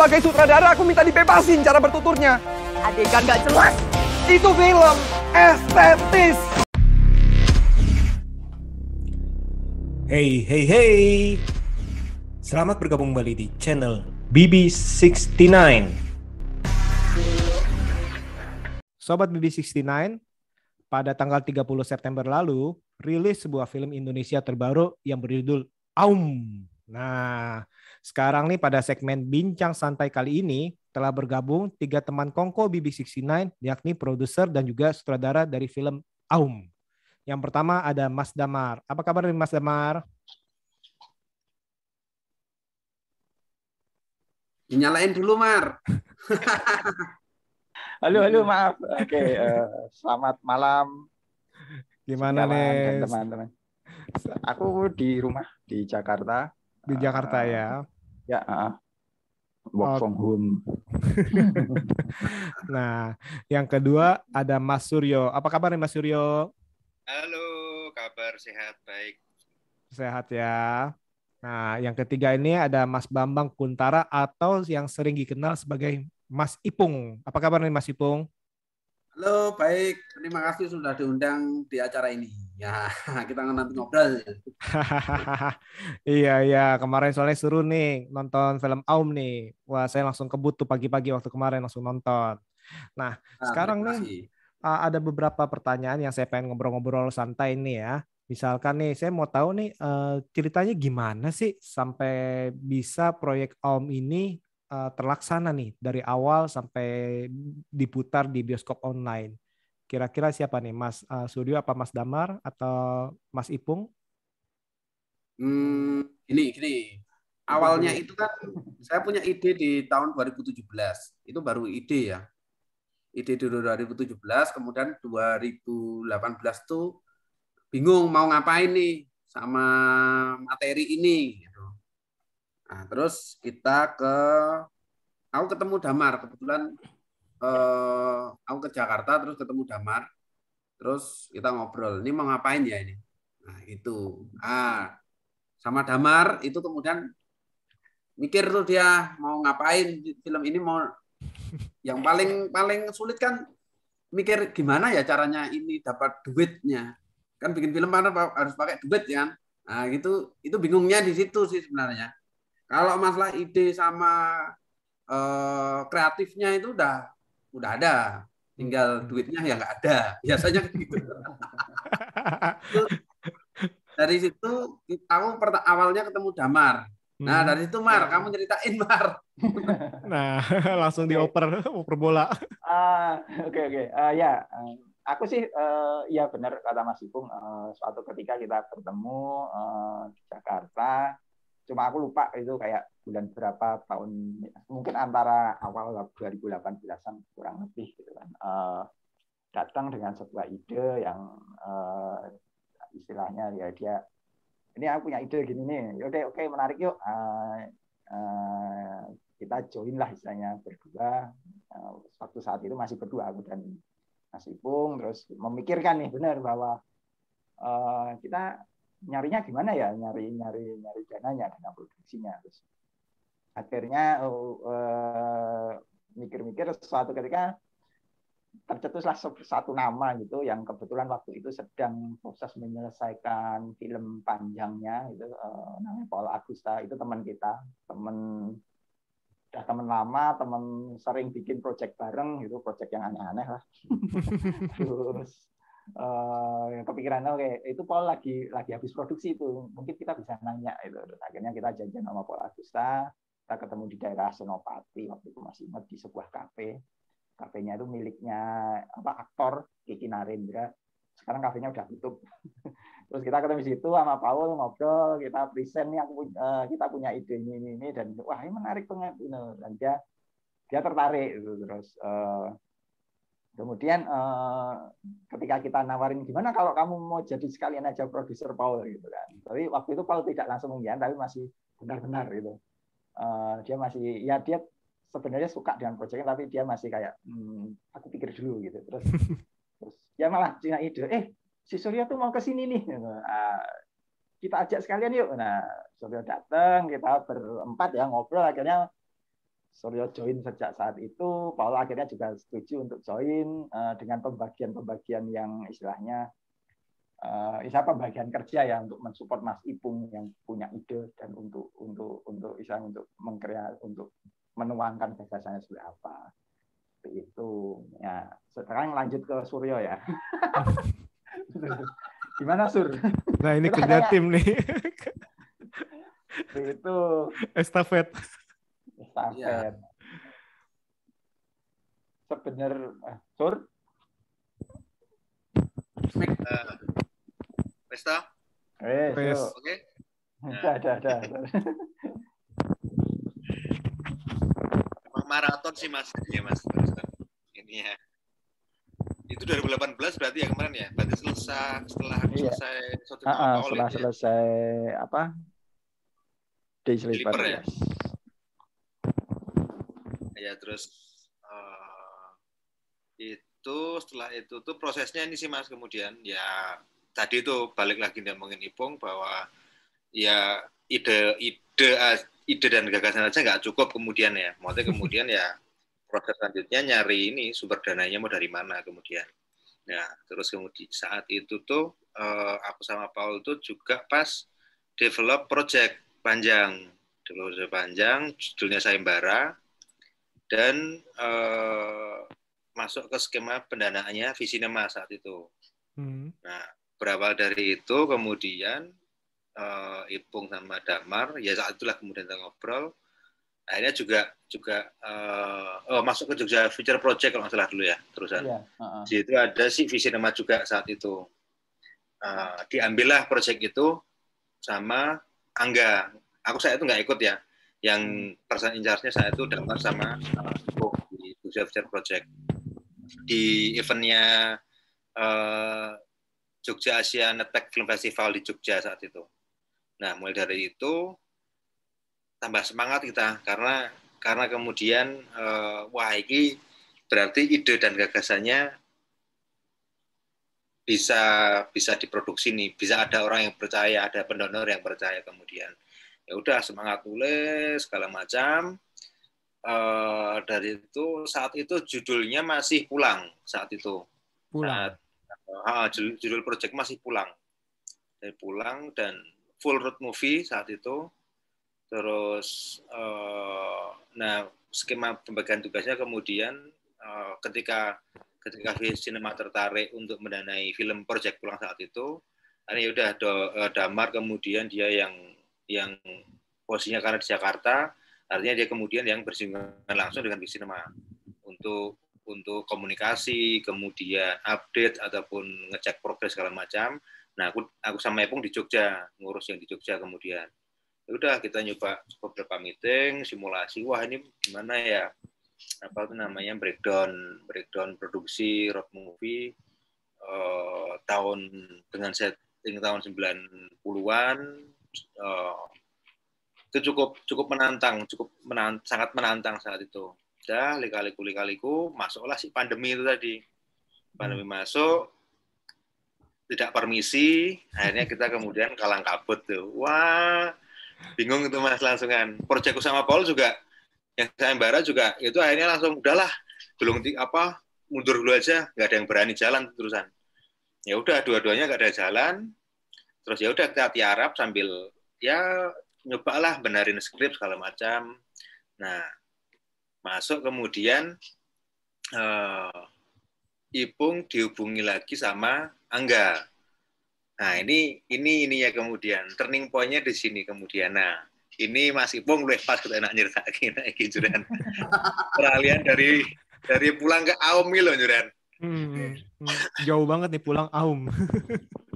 Sebagai sutradara aku minta dibebasin cara bertuturnya. Adegan gak jelas. Itu film estetis. Hey, hey, hey. Selamat bergabung kembali di channel BB69. Sobat BB69, pada tanggal 30 September lalu, rilis sebuah film Indonesia terbaru yang berjudul Aum. Nah, sekarang nih pada segmen Bincang Santai kali ini telah bergabung 3 teman kongko BB69, yakni produser dan juga sutradara dari film Aum. Yang pertama ada Mas Damar. Apa kabar nih Mas Damar? Dinyalain dulu, Mar. Halo, maaf. Oke, selamat malam. Gimana dan nih? teman-teman. Aku di rumah di Jakarta. Di Jakarta ya? Ya, work from home. Nah, yang kedua ada Mas Suryo. Apa kabar nih Mas Suryo? Halo, kabar sehat, baik. Sehat ya. Nah, yang ketiga ini ada Mas Bambang Kuntara atau yang sering dikenal sebagai Mas Ipung. Apa kabar nih Mas Ipung? Halo, baik. Terima kasih sudah diundang di acara ini. Ya, kita nanti ngobrol. Iya. Kemarin soalnya suruh nih nonton film Aum nih. Wah, saya langsung kebut tuh pagi-pagi waktu kemarin langsung nonton. Nah, sekarang nih ada beberapa pertanyaan yang saya pengen ngobrol-ngobrol santai nih ya. Misalkan nih, saya mau tahu nih ceritanya gimana sih sampai bisa proyek Aum ini terlaksana nih dari awal sampai diputar di bioskop online. Kira-kira siapa nih, Mas Suryo apa Mas Damar atau Mas Ipung? Gini. Awalnya itu kan saya punya ide di tahun 2017. Itu baru ide ya. Ide di 2017, kemudian 2018 tuh bingung mau ngapain nih sama materi ini gitu. Nah, terus aku ketemu Damar, kebetulan aku ke Jakarta terus ketemu Damar, terus kita ngobrol ini mau ngapain ya ini. Nah itu sama Damar itu kemudian mikir tuh dia mau ngapain film ini, mau yang paling sulit kan mikir gimana ya caranya ini dapat duitnya. Kan bikin film harus pakai duit kan. Nah, itu bingungnya di situ sih sebenarnya. Kalau masalah ide sama kreatifnya itu udah ada. Tinggal duitnya ya nggak ada. Biasanya gitu. Dari situ aku awalnya ketemu Damar. Nah, dari situ Mar, kamu ceritain Mar. Nah, langsung dioper bola. Oke. Ya. Aku sih ya benar kata Mas Ipung, suatu ketika kita bertemu di Jakarta, cuma aku lupa itu kayak bulan berapa tahun, mungkin antara awal 2018-an kurang lebih gitu kan. Datang dengan sebuah ide yang istilahnya ya dia ini aku punya ide gini nih. Oke, menarik yuk. Kita join lah istilahnya berdua. Waktu saat itu masih berdua aku dan Mas Ipung, terus memikirkan nih benar bahwa kita nyarinya gimana ya, nyari dananya, dana produksinya. Terus akhirnya mikir-mikir suatu ketika tercetuslah satu nama gitu yang kebetulan waktu itu sedang proses menyelesaikan film panjangnya itu namanya Paul Agusta. Itu teman kita, teman lama, teman sering bikin project bareng gitu, project yang aneh-aneh lah. Terus kepikiran oke, itu Paul lagi habis produksi itu, mungkin kita bisa nanya itu. Terus akhirnya kita janjian sama Paul Agusta, kita ketemu di daerah Senopati waktu itu, masih ingat, di sebuah kafe. Kafenya itu miliknya aktor Kiki Narendra. Sekarang kafenya udah tutup. Terus kita ketemu di situ sama Paul, ngobrol, kita present nih, kita punya ide ini dan wah ini menarik banget dan dia tertarik gitu. Terus kemudian ketika kita nawarin gimana kalau kamu mau jadi sekalian aja produser Paul gitu kan. Tapi waktu itu Paul tidak langsung mengiyakan, tapi masih benar-benar gitu. Dia masih dia sebenarnya suka dengan proyeknya, tapi dia masih kayak aku pikir dulu gitu. Terus dia malah punya ide, si Surya tuh mau ke sini nih. Kita ajak sekalian yuk. Nah, Surya datang, kita berempat ya ngobrol, akhirnya Suryo join sejak saat itu, Paul akhirnya juga setuju untuk join dengan pembagian-pembagian yang istilahnya pembagian kerja ya untuk mensupport Mas Ipung yang punya ide dan untuk untuk menuangkan gagasannya seperti apa. Seperti itu. Ya, sekarang lanjut ke Suryo ya. Gimana Sur? Nah, ini kerja tim nih. Itu Estafet. Ya. Sebenarnya Sur Pesta? Oke. Ada. Maraton sih Mas. Iya Mas. Ini ya. Itu 2018 berarti ya kemarin ya? Berarti setelah selesai setelah selesai Day Sleeper ya. Ya terus itu setelah itu tuh prosesnya ini sih Mas, kemudian ya tadi itu balik lagi ngomongin Ipung bahwa ya ide dan gagasan aja nggak cukup kemudian ya, maksudnya kemudian ya proses selanjutnya nyari ini sumber dananya mau dari mana kemudian. Nah terus kemudian saat itu tuh aku sama Paul tuh juga pas develop project panjang judulnya Sayembara dan masuk ke skema pendanaannya Visinema saat itu. Nah berawal dari itu kemudian Ipung sama Damar ya saat itulah kemudian kita ngobrol, akhirnya juga masuk ke Jogja Future Project kalau nggak salah dulu ya terusan. Di situ ada si Visinema juga saat itu. Diambillah project itu sama Angga. Saya itu nggak ikut ya. Yang person in charge-nya saya itu Damar sama Ipung di Jogja Future Project. Di eventnya Jogja Asia Netpack Film Festival di Jogja saat itu. Nah, mulai dari itu tambah semangat kita karena kemudian wah ini berarti ide dan gagasannya bisa diproduksi nih, bisa ada orang yang percaya, ada pendonor yang percaya kemudian. Ya udah semangat tulis segala macam. Dari itu saat itu judulnya masih Pulang saat itu. Judul project masih Pulang. Dari Pulang dan full road movie saat itu. Terus nah skema pembagian tugasnya kemudian ketika Visinema tertarik untuk mendanai film project Pulang saat itu, ya udah Damar kemudian dia yang posisinya karena di Jakarta, artinya dia kemudian yang bersinggungan langsung dengan Visinema untuk komunikasi, kemudian update ataupun ngecek progres segala macam. Nah, aku sama Ipung di Jogja, ngurus yang di Jogja kemudian. Ya udah kita nyoba beberapa meeting, simulasi. Wah, ini gimana ya? Apa itu namanya breakdown produksi road movie dengan setting tahun 90-an. Itu cukup menantang, sangat menantang saat itu. Udah lika-liku masuklah si pandemi itu tadi. Pandemi masuk, tidak permisi, akhirnya kita kemudian kalang kabut tuh. Wah, bingung itu Mas langsungan. Proyekku sama Paul juga, yang Sayembara juga, itu akhirnya langsung udahlah, mundur dulu aja, nggak ada yang berani jalan terusan. Ya udah, dua-duanya nggak ada jalan. Terus ya udah kita tiarap sambil ya nyobalah benerin skrip segala macam. Nah, masuk kemudian Ipung dihubungi lagi sama Angga. Nah, ini ya kemudian turning point-nya di sini kemudian. Nah, ini Mas Ipung luwih pas kita enak nyeritain iki juran. Peralihan dari Pulang ke Aum iki lho juran. Jauh banget nih Pulang Aum.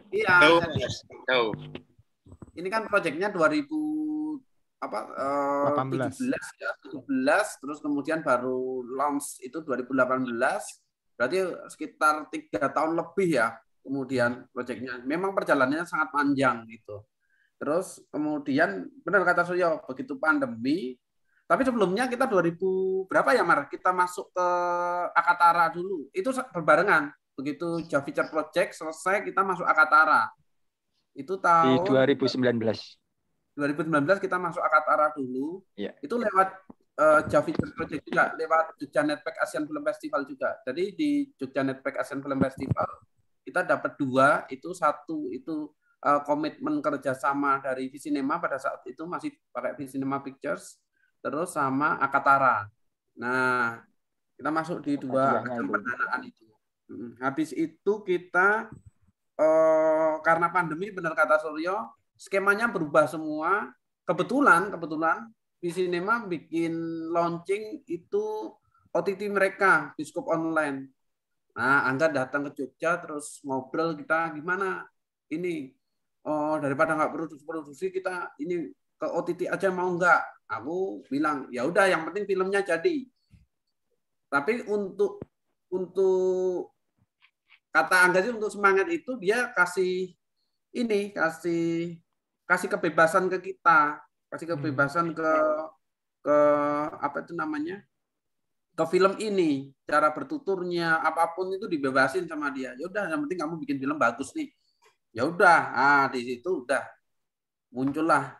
Iya. Jauh. Ini kan proyeknya 17 ya, 17 terus kemudian baru launch itu 2018. Berarti sekitar 3 tahun lebih ya kemudian proyeknya. Memang perjalanannya sangat panjang gitu. Terus kemudian benar kata Suryo, begitu pandemi, tapi sebelumnya kita 2000 berapa ya Mar? Kita masuk ke Akatara dulu. Itu berbarengan. Begitu Feature Project selesai kita masuk Akatara. Itu tahun di 2019 kita masuk Akatara dulu. Ya. Itu lewat Java Features Project juga lewat Jogja Netpack Asian Film Festival juga. Jadi di Jogja Netpack Asian Film Festival kita dapat 2, itu satu itu komitmen kerjasama dari Visinema pada saat itu masih pakai Visinema Pictures, terus sama Akatara. Nah, kita masuk di 2 ajang pendanaan itu. Habis itu kita karena pandemi, benar kata Suryo, skemanya berubah semua. Kebetulan Visinema bikin launching itu OTT mereka, Bioskop Online. Nah, Angga datang ke Jogja, terus ngobrol kita gimana ini. Daripada nggak produksi, kita ini ke OTT aja mau nggak? Aku bilang ya udah, yang penting filmnya jadi. Tapi untuk kata Angga sih, untuk semangat itu dia kasih kebebasan ke kita. Kasih kebebasan ke apa itu namanya, ke film ini, cara bertuturnya apapun itu dibebasin sama dia. Ya udah, yang penting kamu bikin film bagus nih. Ya udah, di situ udah muncullah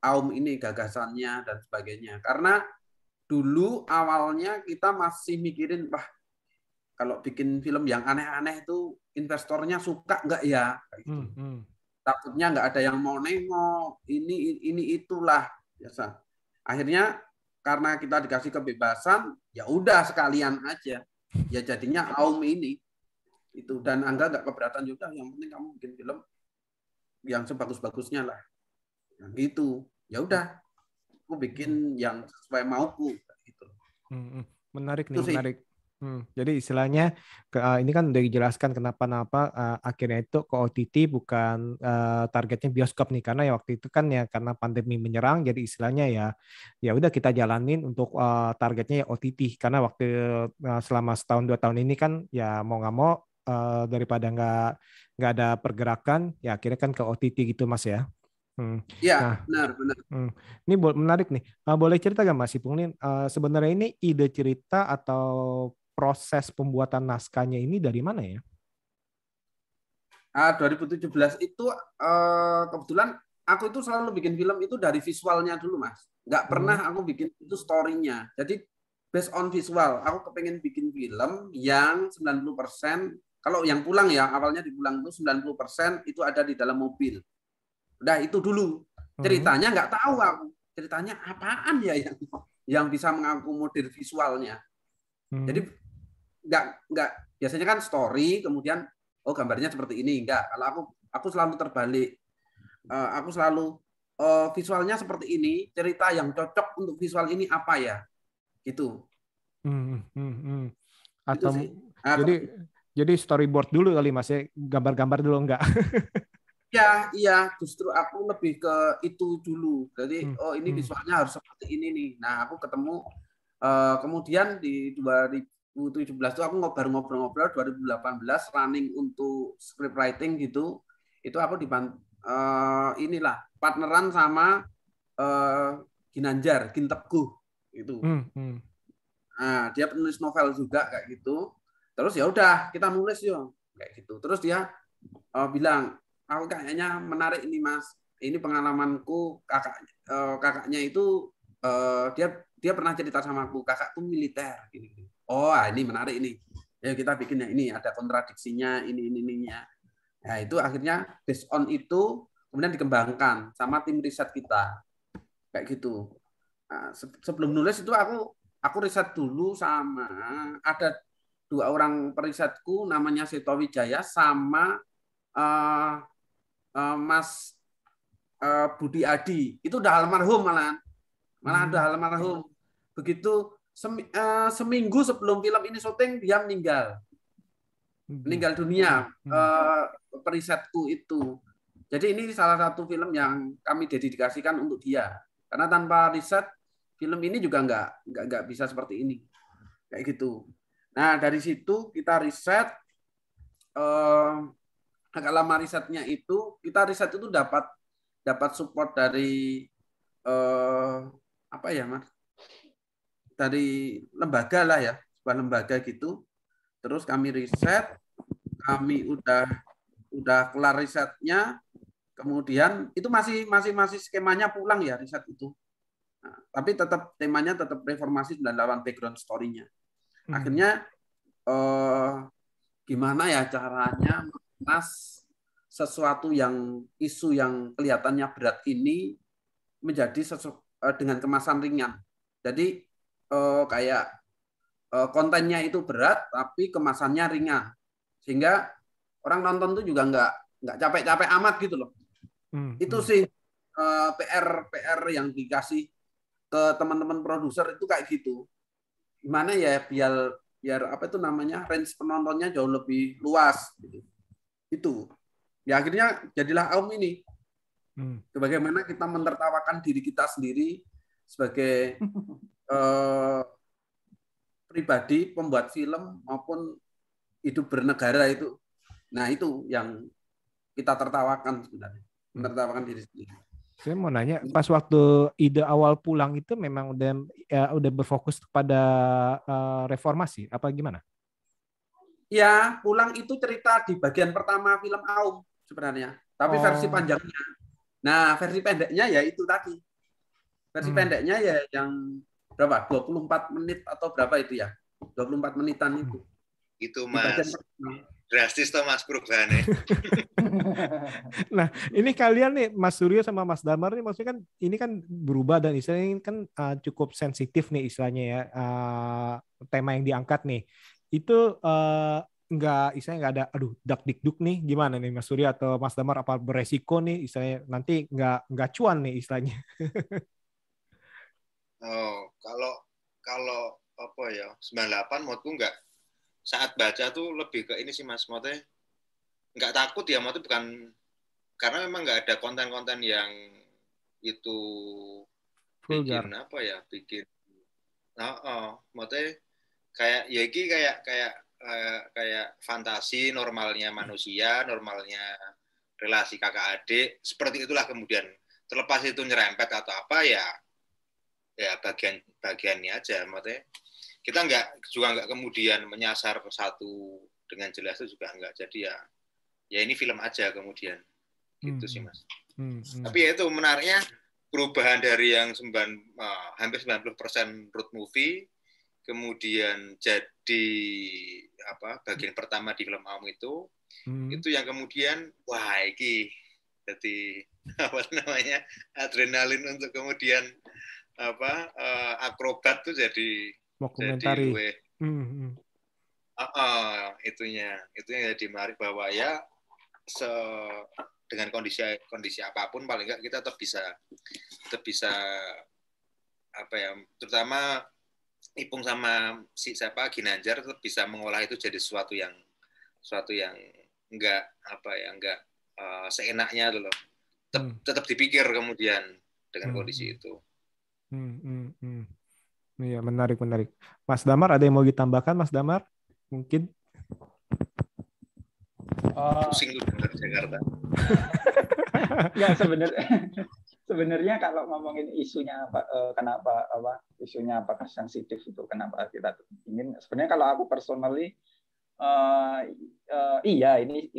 Aum ini, gagasannya dan sebagainya. Karena dulu awalnya kita masih mikirin, wah kalau bikin film yang aneh-aneh itu investornya suka nggak ya? Gitu. Takutnya nggak ada yang mau nengok, ini itulah biasa. Akhirnya karena kita dikasih kebebasan, ya udah sekalian aja, ya jadinya Aum ini itu. Dan Angga nggak keberatan juga, yang penting kamu bikin film yang sebagus-bagusnya lah, yang gitu. Ya udah, aku bikin yang sesuai mauku gitu. Menarik nih, menarik. Jadi istilahnya ini kan udah dijelaskan kenapa akhirnya itu ke OTT bukan targetnya bioskop nih, karena ya waktu itu kan ya karena pandemi menyerang, jadi istilahnya ya udah kita jalanin untuk targetnya ya OTT, karena waktu selama setahun 2 tahun ini kan ya mau nggak mau daripada nggak ada pergerakan ya akhirnya kan ke OTT gitu Mas ya. Iya, benar. Ini menarik nih. Boleh cerita nggak Mas Ipung nih? Sebenarnya ini ide cerita atau proses pembuatan naskahnya ini dari mana ya? 2017 itu kebetulan aku itu selalu bikin film itu dari visualnya dulu, Mas. Nggak pernah aku bikin itu story-nya. Jadi based on visual. Aku kepengen bikin film yang 90%, kalau yang pulang ya, awalnya di pulang itu 90% itu ada di dalam mobil. Udah itu dulu. Ceritanya nggak tahu aku. Ceritanya apaan ya yang bisa mengakomodir visualnya. Jadi nggak biasanya kan story, kemudian gambarnya seperti ini. Enggak. Kalau aku selalu terbalik. Aku selalu visualnya seperti ini, cerita yang cocok untuk visual ini apa ya? Gitu. Atau jadi storyboard dulu kali Mas ya, gambar-gambar dulu enggak? Iya, justru aku lebih ke itu dulu. Jadi ini visualnya harus seperti ini nih. Nah, aku ketemu kemudian di 2017 itu aku ngobrol-ngobrol 2018 running untuk script writing gitu. Itu aku inilah partneran sama Ginanjar, Ginteguh gitu. Nah, dia penulis novel juga kayak gitu. Terus ya udah kita nulis yo kayak gitu. Terus dia bilang, aku kayaknya menarik ini Mas. Ini pengalamanku, kakaknya itu dia pernah cerita sama aku, kakakku militer gini. Oh, ini menarik ini. Ya kita bikin ya ini ada kontradiksinya ininya. Nah, itu akhirnya based on itu kemudian dikembangkan sama tim riset kita. Kayak gitu. Nah, sebelum nulis itu aku riset dulu sama ada 2 orang perisetku namanya Seto Wijaya sama Mas Budi Adi. Itu udah almarhum malah udah almarhum. Begitu seminggu sebelum film ini syuting dia meninggal dunia, perisetku itu. Jadi ini salah satu film yang kami dedikasikan untuk dia. Karena tanpa riset film ini juga nggak bisa seperti ini, kayak gitu. Nah dari situ kita riset. Agak lama risetnya itu, kita riset itu dapat support dari apa ya Mas? Dari lembaga lah ya, sebuah lembaga gitu. Terus kami riset, kami udah kelar risetnya, kemudian itu masih skemanya pulang ya riset itu. Nah, tapi tetap temanya tetap reformasi 98 background story-nya. Akhirnya gimana ya caranya mengemas sesuatu yang isu yang kelihatannya berat ini menjadi dengan kemasan ringan. Jadi kayak kontennya itu berat tapi kemasannya ringan sehingga orang nonton tuh juga nggak capek-capek amat gitu loh. Itu sih PR yang dikasih ke teman-teman produser itu kayak gitu. Gimana ya biar apa itu namanya range penontonnya jauh lebih luas gitu. Itu. Ya akhirnya jadilah Aum ini. Bagaimana kita menertawakan diri kita sendiri sebagai pribadi pembuat film maupun hidup bernegara itu. Nah, itu yang kita tertawakan sebenarnya. Menertawakan diri sendiri. Saya mau nanya, pas waktu ide awal Pulang itu memang udah berfokus kepada reformasi apa gimana? Ya, Pulang itu cerita di bagian pertama film Aum sebenarnya, tapi versi panjangnya. Nah, versi pendeknya ya itu tadi. Versi pendeknya ya yang berapa? 24 menit atau berapa itu ya? 24 menitan itu. Itu Mas. Drastis toh Mas perubahannya. Nah, ini kalian nih Mas Suryo sama Mas Damar nih maksudnya kan ini kan berubah dan istilahnya ini kan cukup sensitif nih istilahnya ya. Tema yang diangkat nih. Itu istilahnya nggak ada dak dikduk nih gimana nih Mas Suryo atau Mas Damar apa beresiko nih istilahnya nanti nggak cuan nih istilahnya. Oh, kalau apa ya 98 menurutku nggak, saat baca tuh lebih ke ini sih Mas, maksudnya nggak takut ya, maksudnya bukan karena memang nggak ada konten-konten yang itu bikin apa ya, bikin maksudnya kayak ya ini kayak fantasi normalnya manusia, normalnya relasi kakak adik, seperti itulah. Kemudian terlepas itu nyerempet atau apa ya bagiannya aja, maksudnya kita nggak kemudian menyasar satu dengan jelas itu juga nggak. Jadi ya ini film aja kemudian gitu sih Mas. Tapi ya itu menariknya perubahan dari yang hampir 90% road movie kemudian jadi bagian pertama di film Aum itu yang kemudian wah ini jadi adrenalin untuk kemudian akrobat tuh jadi dokumentari. Itunya jadi menarik bahwa ya dengan kondisi apapun paling nggak kita tetap bisa terutama Ipung sama Ginanjar tetap bisa mengolah itu jadi sesuatu yang enggak seenaknya loh. Tetap dipikir kemudian dengan kondisi itu. Iya, menarik. Mas Damar ada yang mau ditambahkan, Mas Damar? Mungkin? Pusing tuh dengar Jakarta. Ya sebenarnya kalau ngomongin isunya kenapa isunya apakah sensitif itu, kenapa kita ingin, sebenarnya kalau aku personally iya ini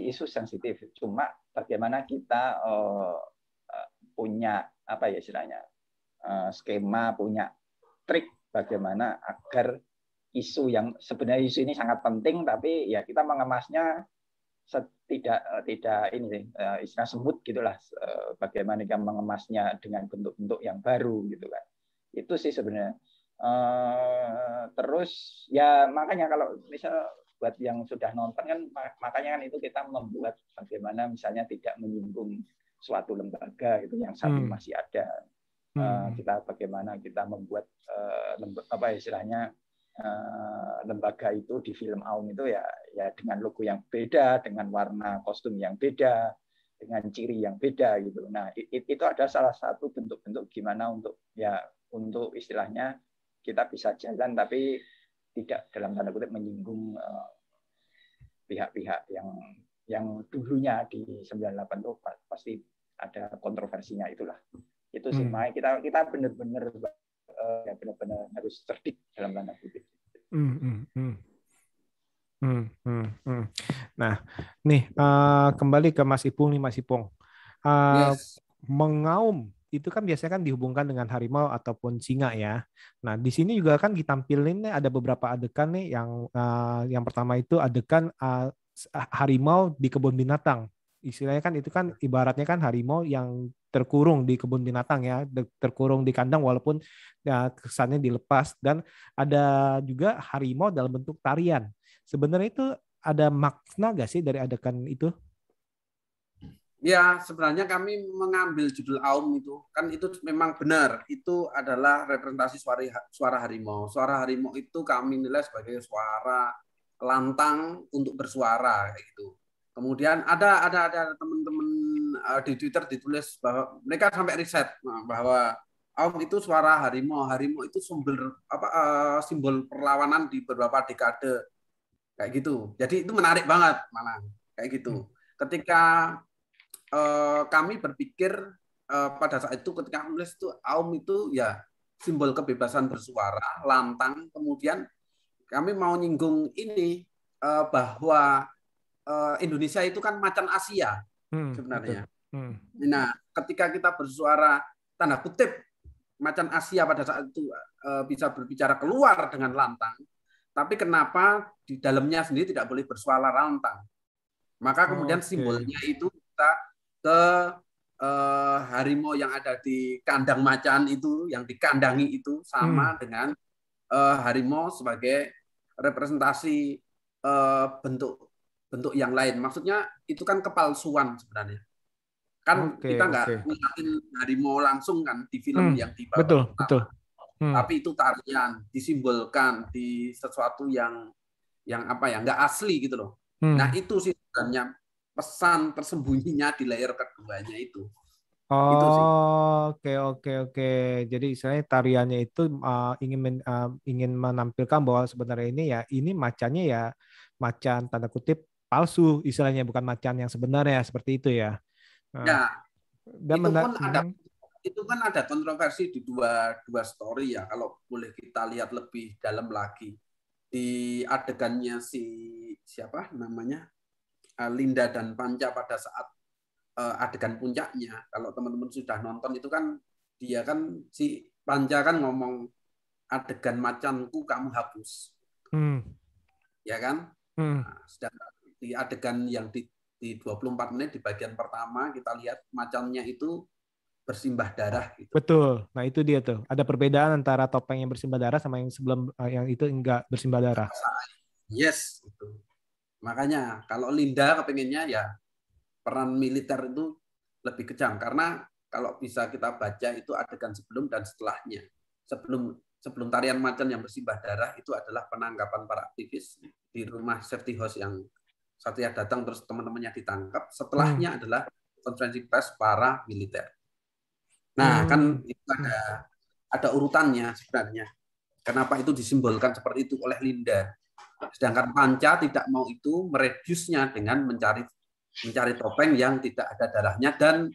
isu sensitif, cuma bagaimana kita punya istilahnya skema, punya trik bagaimana agar isu yang sebenarnya isu ini sangat penting tapi ya kita mengemasnya tidak ini istilah semut gitulah, bagaimana kita mengemasnya dengan bentuk-bentuk yang baru gitu kan. Itu sih sebenarnya. Terus ya makanya kalau misal buat yang sudah nonton kan, makanya kan itu kita membuat bagaimana misalnya tidak menyinggung suatu lembaga itu yang saat ini masih ada. Kita bagaimana kita membuat istilahnya lembaga itu di film Aum itu ya dengan logo yang beda, dengan warna kostum yang beda, dengan ciri yang beda gitu. Nah, itu ada salah satu bentuk-bentuk gimana untuk istilahnya kita bisa jalan tapi tidak dalam tanda kutip menyinggung pihak-pihak yang dulunya di 98 itu pasti ada kontroversinya itulah. Itu sih, makanya kita benar-benar harus cerdik dalam tanda kutip. Nah, nih kembali ke Mas Ipung nih, Mas Ipung. Yes. Mengaum itu kan biasanya kan dihubungkan dengan harimau ataupun singa ya. Nah, di sini juga kan ditampilin nih ada beberapa adegan nih yang pertama itu adegan harimau di kebun binatang. Istilahnya kan itu kan ibaratnya kan harimau yang terkurung di kebun binatang ya, terkurung di kandang walaupun ya, kesannya dilepas, dan ada juga harimau dalam bentuk tarian. Sebenarnya itu ada makna nggak sih dari adegan itu? Ya, sebenarnya kami mengambil judul Aum itu, kan itu memang benar, itu adalah representasi suara harimau. Suara harimau itu kami nilai sebagai suara lantang untuk bersuara, kayak gitu. Kemudian ada teman-teman di Twitter ditulis bahwa mereka sampai riset bahwa Aum itu suara harimau. Harimau itu simbol perlawanan di beberapa dekade, kayak gitu. Jadi itu menarik banget malah, kayak gitu. Ketika kami berpikir pada saat itu ketika menulis itu Aum itu ya simbol kebebasan bersuara, lantang. Kemudian kami mau nyinggung ini bahwa Indonesia itu kan macan Asia sebenarnya. Nah, ketika kita bersuara tanda kutip macan Asia pada saat itu bisa berbicara keluar dengan lantang, tapi kenapa di dalamnya sendiri tidak boleh bersuara lantang? Maka kemudian simbolnya itu kita ke harimau yang ada di kandang macan itu, yang dikandangi itu sama dengan harimau sebagai representasi bentuk yang lain. Maksudnya itu kan kepalsuan sebenarnya. Kan kita nggak ngeliatin harimau langsung kan di film yang dibawa. Betul. Tapi itu tarian, disimbolkan di sesuatu yang apa ya, nggak asli gitu loh. Nah itu sih sebenarnya pesan tersembunyinya di layer keduanya itu. Oke. Jadi istilahnya tariannya itu ingin menampilkan bahwa sebenarnya ini macannya ya macan tanda kutip palsu, istilahnya bukan macan yang sebenarnya, seperti itu ya. Ya. Itu kan ada kontroversi di dua story ya, kalau boleh kita lihat lebih dalam lagi. Di adegannya siapa namanya? Linda dan Panca pada saat adegan puncaknya, kalau teman-teman sudah nonton itu kan dia kan si Panca kan ngomong adegan macanku kamu hapus, ya kan? Nah, sedangkan di adegan yang di 24 menit di bagian pertama kita lihat macannya itu bersimbah darah. Gitu. Betul. Nah itu dia tuh. Ada perbedaan antara topeng yang bersimbah darah sama yang sebelum yang itu enggak bersimbah darah. Yes, itu. Makanya kalau Linda kepengennya ya peran militer itu lebih kejam, karena kalau bisa kita baca itu adegan sebelum dan setelahnya. Sebelum tarian macan yang bersimbah darah itu adalah penangkapan para aktivis di rumah safety house yang Satria datang terus teman-temannya ditangkap. Setelahnya adalah konferensi pers para militer. Nah, kan itu ada urutannya sebenarnya. Kenapa itu disimbolkan seperti itu oleh Linda? Sedangkan Panca tidak mau itu, mereduce-nya dengan mencari topeng yang tidak ada darahnya, dan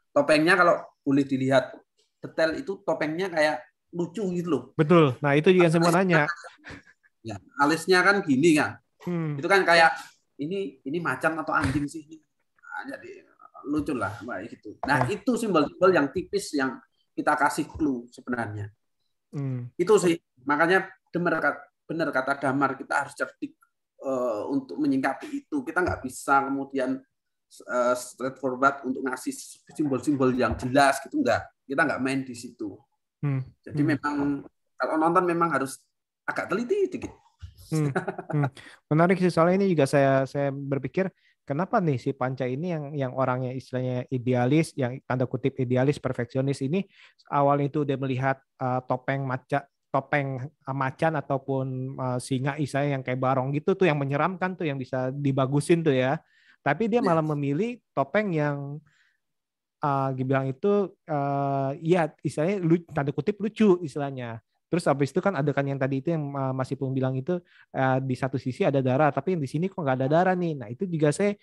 topengnya kalau boleh dilihat detail itu topengnya kayak lucu gitu loh. Betul. Nah, itu juga semua nanya. Ya, alisnya kan gini kan. Itu kan kayak ini macan atau anjing sih. Nah, jadi lucu lah gitu. Nah, itu simbol-simbol yang tipis yang kita kasih clue sebenarnya. Itu sih. Makanya benar kata Damar, kita harus cerdik untuk menyingkapi itu. Kita nggak bisa kemudian straightforward untuk ngasih simbol-simbol yang jelas gitu, enggak. Kita nggak main di situ. Jadi memang kalau nonton memang harus agak teliti dikit. Menarik sih, soalnya ini juga saya berpikir kenapa nih si Panca ini yang orangnya istilahnya idealis, yang tanda kutip idealis, perfeksionis ini awalnya itu dia melihat topeng macan ataupun singa istilahnya yang kayak barong gitu tuh yang menyeramkan tuh yang bisa dibagusin tuh ya. Tapi dia malah memilih topeng yang dibilang itu ya istilahnya tanda kutip lucu istilahnya. Terus habis itu kan adegan yang tadi itu yang Mas Ipung bilang itu di satu sisi ada darah, tapi yang di sini kok nggak ada darah nih. Nah itu juga saya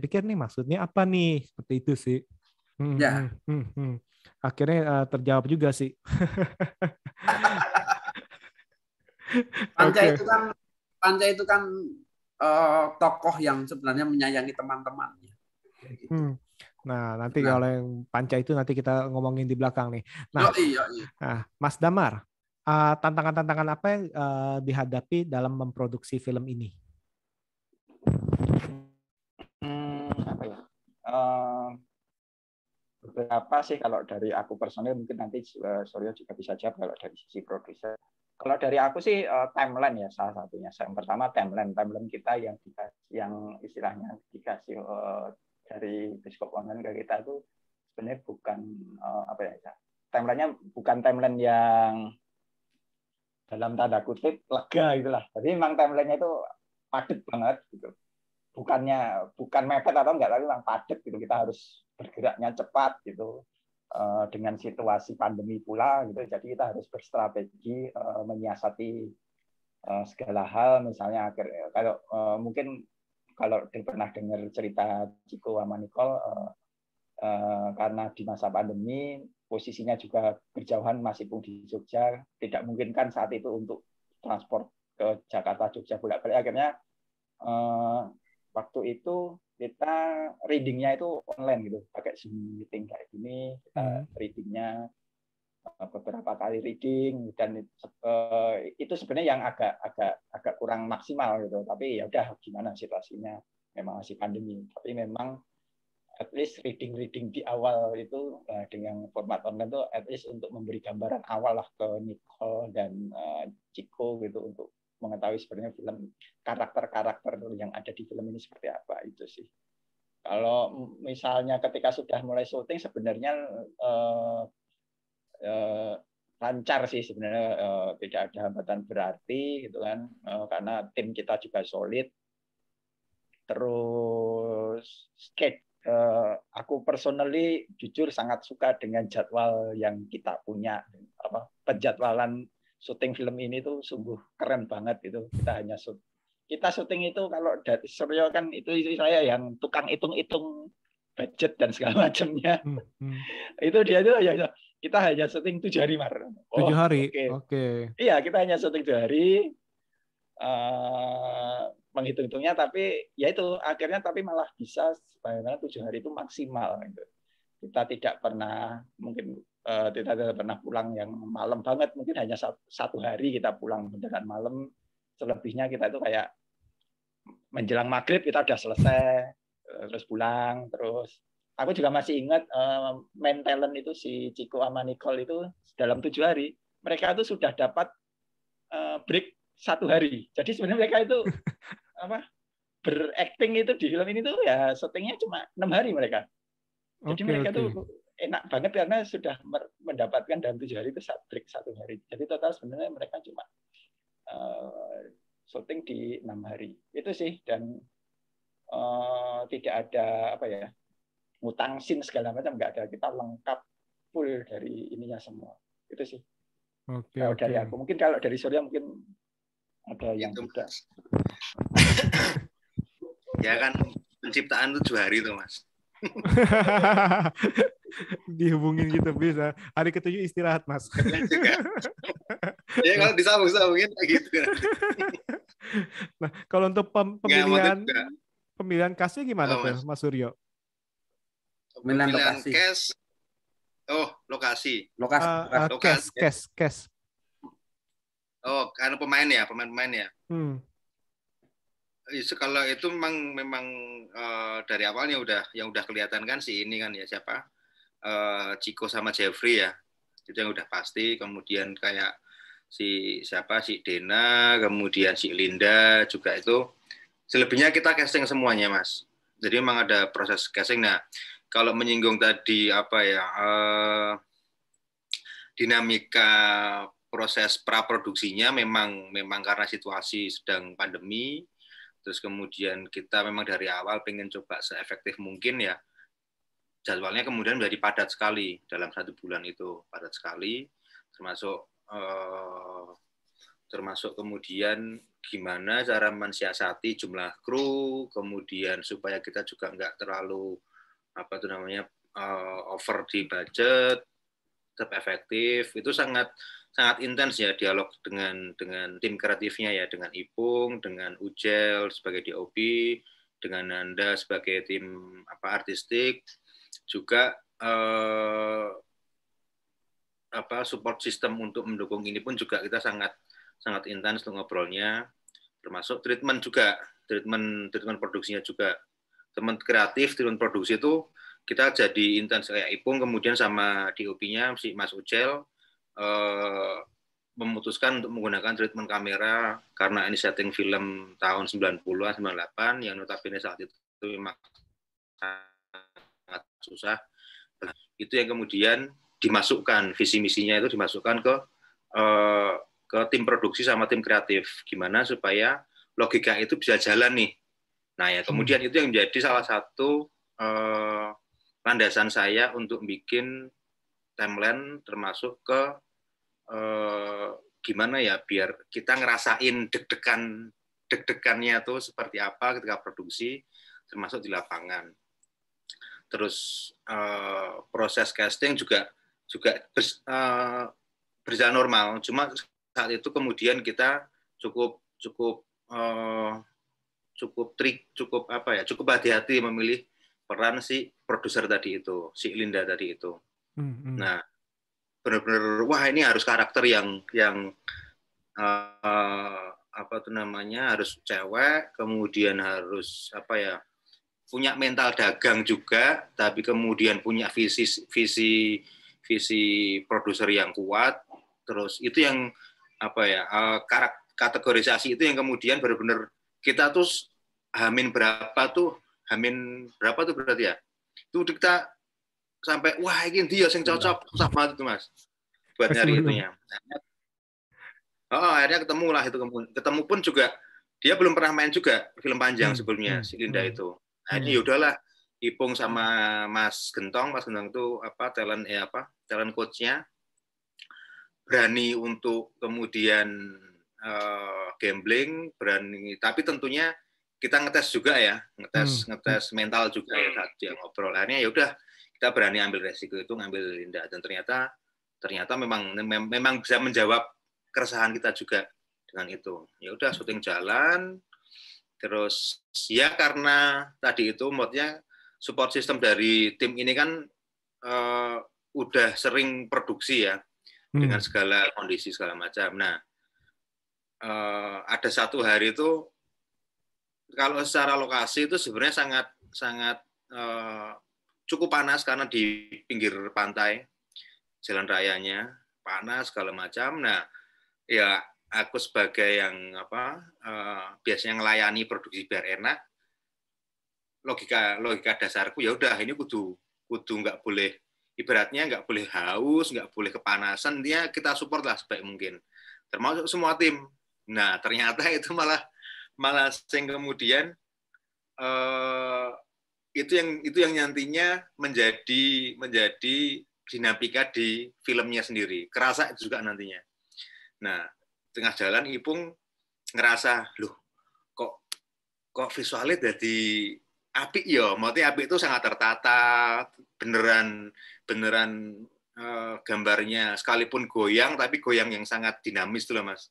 pikir nih maksudnya apa nih, seperti itu sih. Akhirnya terjawab juga sih. Panca itu kan tokoh yang sebenarnya menyayangi teman-temannya. Nah, nanti kalau yang panca itu nanti kita ngomongin di belakang nih. Nah, nah Mas Damar, tantangan-tantangan apa yang dihadapi dalam memproduksi film ini? Apa ya? Beberapa sih kalau dari aku personil, mungkin nanti Suryo juga bisa jawab kalau dari sisi produser. Kalau dari aku sih timeline ya salah satunya. Yang pertama timeline kita yang istilahnya dikasih dari Bioskop Online ke kita itu sebenarnya bukan apa ya? Timelinenya bukan timeline yang dalam tanda kutip lega gitulah. Jadi memang timelinenya itu padat banget gitu. Bukan mepet atau enggak, tapi memang padat gitu. Kita harus bergeraknya cepat gitu. Dengan situasi pandemi pula gitu. Jadi kita harus berstrategi menyiasati segala hal, misalnya kalau mungkin kalau pernah dengar cerita Ciko sama Nicole, karena di masa pandemi posisinya juga berjauhan masih pun di Jogja, tidak memungkinkan saat itu untuk transport ke Jakarta Jogja bolak-balik. Akhirnya waktu itu kita readingnya itu online gitu, pakai Zoom meeting kayak gini, kita readingnya beberapa kali reading, dan itu sebenarnya yang agak kurang maksimal gitu. Tapi ya udah, gimana situasinya, memang masih pandemi. Tapi memang at least reading di awal itu dengan format online itu at least untuk memberi gambaran awal lah ke Nicole dan Ciko gitu, untuk mengetahui sebenarnya film karakter-karakter yang ada di film ini seperti apa. Itu sih. Kalau misalnya ketika sudah mulai syuting sebenarnya lancar sih sebenarnya, tidak ada hambatan berarti gitu kan, karena tim kita juga solid. Terus aku personally jujur sangat suka dengan jadwal yang kita punya. Penjadwalan syuting film ini tuh sungguh keren banget gitu. Kita syuting itu kalau dari Suryo kan itu saya yang tukang hitung-hitung budget dan segala macamnya. Itu dia tuh ya kita hanya syuting 7 hari, Mar. 7 hari. Oke. Iya, kita hanya syuting 7 hari. Menghitung-hitungnya, tapi ya itu akhirnya tapi malah bisa bagaimana 7 hari itu maksimal gitu. Kita tidak pernah tidak pernah pulang yang malam banget, mungkin hanya 1 hari kita pulang beneran malam. Selebihnya kita itu kayak menjelang maghrib kita udah selesai, terus pulang. Terus aku juga masih ingat main talent itu si Ciko sama Nicole itu dalam 7 hari mereka itu sudah dapat break 1 hari. Jadi sebenarnya mereka itu berakting itu di film ini tuh ya syutingnya cuma 6 hari mereka. Jadi mereka tuh enak banget karena sudah mendapatkan dalam 7 hari itu break 1 hari. Jadi total sebenarnya mereka cuma syuting di 6 hari. Itu sih, dan tidak ada ngutang scene segala macam, nggak ada. Kita lengkap full dari ininya semua. Itu sih. Kalau dari aku, mungkin kalau dari Surya mungkin ada yang beda. Ya kan penciptaan 7 hari itu, Mas. Dihubungin gitu bisa. Hari ke-7 istirahat, Mas. Ya kalau disambung-sambungin kayak gitu. Nah, kalau untuk pemilihan cast-nya gimana tuh, Mas Suryo? Pemilihan cast. Lokasi. Cast. Oh, karena pemain ya. Kalau itu memang dari awalnya udah kelihatan kan si ini kan ya, siapa, Ciko sama Jeffrey ya, itu yang udah pasti. Kemudian kayak si Dena, kemudian si Linda juga, itu selebihnya kita casting semuanya, Mas. Jadi memang ada proses casting. Nah, kalau menyinggung tadi dinamika proses praproduksinya memang karena situasi sedang pandemi. Terus kemudian kita memang dari awal pengen coba seefektif mungkin ya. Jadwalnya kemudian menjadi padat sekali dalam 1 bulan itu, padat sekali. Termasuk kemudian gimana cara mensiasati jumlah kru, kemudian supaya kita juga nggak terlalu over di budget, tetap efektif. Itu sangat intens ya dialog dengan tim kreatifnya ya, dengan Ipung, dengan Ujel sebagai DOP, dengan Nanda sebagai tim artistik. juga support system untuk mendukung ini pun juga kita sangat intens untuk ngobrolnya, termasuk treatment produksinya juga. Teman kreatif, treatment produksi itu kita jadi intens kayak Ipung, kemudian sama DOP-nya si Mas Ucel memutuskan untuk menggunakan treatment kamera karena ini setting film tahun 90-an, 98 yang notabene saat itu memang sangat susah. Itu yang kemudian dimasukkan, visi misinya itu dimasukkan ke tim produksi sama tim kreatif, gimana supaya logika itu bisa jalan nih. Nah ya kemudian itu yang menjadi salah satu landasan saya untuk bikin timeline, termasuk ke gimana ya biar kita ngerasain deg-degannya tuh seperti apa ketika produksi, termasuk di lapangan. Terus proses casting juga berjalan normal. Cuma saat itu kemudian kita cukup hati-hati memilih peran si produser tadi itu, si Linda tadi itu. Nah, benar-benar wah ini harus karakter yang harus cewek, kemudian harus punya mental dagang juga, tapi kemudian punya visi produser yang kuat. Terus itu yang kategorisasi itu yang kemudian benar-benar kita tuh hamin berapa tuh berarti ya? Itu kita sampai wah ini dia yang cocok sama itu Mas. Buat nyari itunya. Akhirnya ketemu pun juga dia belum pernah main juga film panjang sebelumnya si Linda itu. Akhirnya yaudahlah Ipung sama Mas Gentong itu talent coach-nya berani untuk kemudian gambling, berani, tapi tentunya kita ngetes juga ya, ngetes mental juga ya saat dia ngobrol. Akhirnya ya udah kita berani ambil resiko itu, ngambil Linda, dan ternyata memang bisa menjawab keresahan kita juga dengan itu. Ya udah syuting jalan, terus ya karena tadi itu moodnya support system dari tim ini kan udah sering produksi ya dengan segala kondisi segala macam. Nah ada satu hari itu kalau secara lokasi itu sebenarnya sangat cukup panas karena di pinggir pantai, jalan rayanya panas segala macam. Nah, ya aku sebagai yang biasanya ngelayani produksi biar enak, logika dasarku ya udah ini kudu nggak boleh, ibaratnya nggak boleh haus, nggak boleh kepanasan, dia kita support lah sebaik mungkin, termasuk semua tim. Nah, ternyata itu malah sing kemudian itu yang nantinya menjadi dinamika di filmnya sendiri, kerasa juga nantinya. Nah, tengah jalan Ipung ngerasa loh kok visualnya jadi apik ya, maksudnya apik itu sangat tertata, beneran gambarnya sekalipun goyang tapi goyang yang sangat dinamis tuh lah Mas.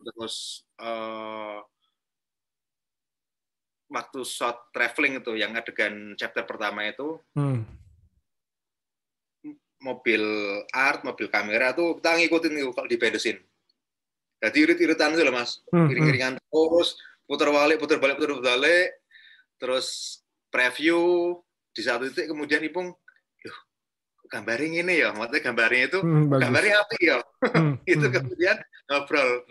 Terus waktu shot traveling itu yang adegan chapter pertama itu mobil art, mobil kamera tuh kita ngikutin itu kalau diberesin. Jadi irit-iritan itu lah Mas, iring-iringan terus putar balik, terus preview di satu titik kemudian Ipung, gambarnya ini ya, maksudnya gambarnya itu gambarnya apa ya? Itu kemudian ngobrol,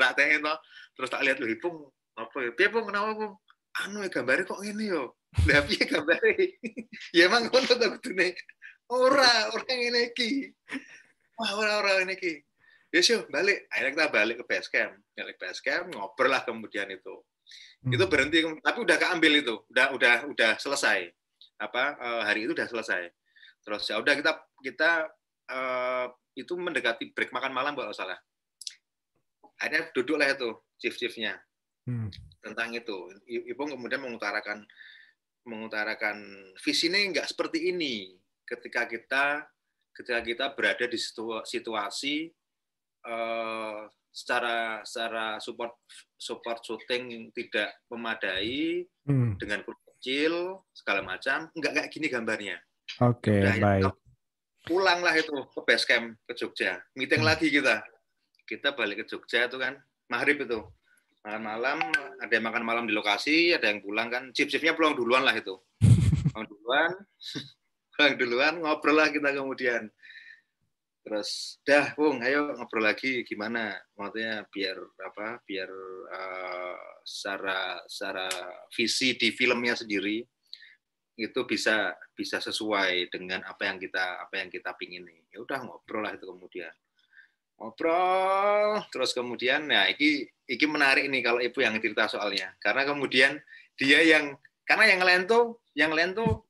terus tak lihat Ipung, apa ya? Ipung kenapa Pung? Gambarnya kok ini ya? Lah piye gambare? Ya emang ngono ta kudune. Ora ngene iki. Wah, ora ngene iki. Yes yo, balik. Akhirnya kita balik ke base camp, ngobrol lah kemudian itu. Itu berhenti, tapi udah keambil itu, udah selesai. Hari itu udah selesai. Terus ya udah kita itu mendekati break makan malam kalau salah. Akhirnya duduklah itu chief-chiefnya tentang itu. Ipung kemudian mengutarakan visinya nggak seperti ini ketika kita berada di situasi secara support syuting tidak memadai dengan kru kecil segala macam, nggak kayak gini gambarnya. Oke, Udah, baik. Pulanglah itu ke base camp ke Jogja. Meeting lagi kita. Kita balik ke Jogja itu kan maghrib itu. Malam-malam ada yang makan malam di lokasi, ada yang pulang kan. Shift-shiftnya pulang duluan lah itu. Pulang duluan, ngobrol lah kita kemudian. Terus, dah, Bung, ayo ngobrol lagi gimana? Maksudnya biar secara visi di filmnya sendiri itu bisa sesuai dengan apa yang kita pingini. Ya udah ngobrol lah itu kemudian. Ngobrol terus kemudian iki menarik nih kalau Ibu yang cerita soalnya. Karena kemudian karena yang lain tuh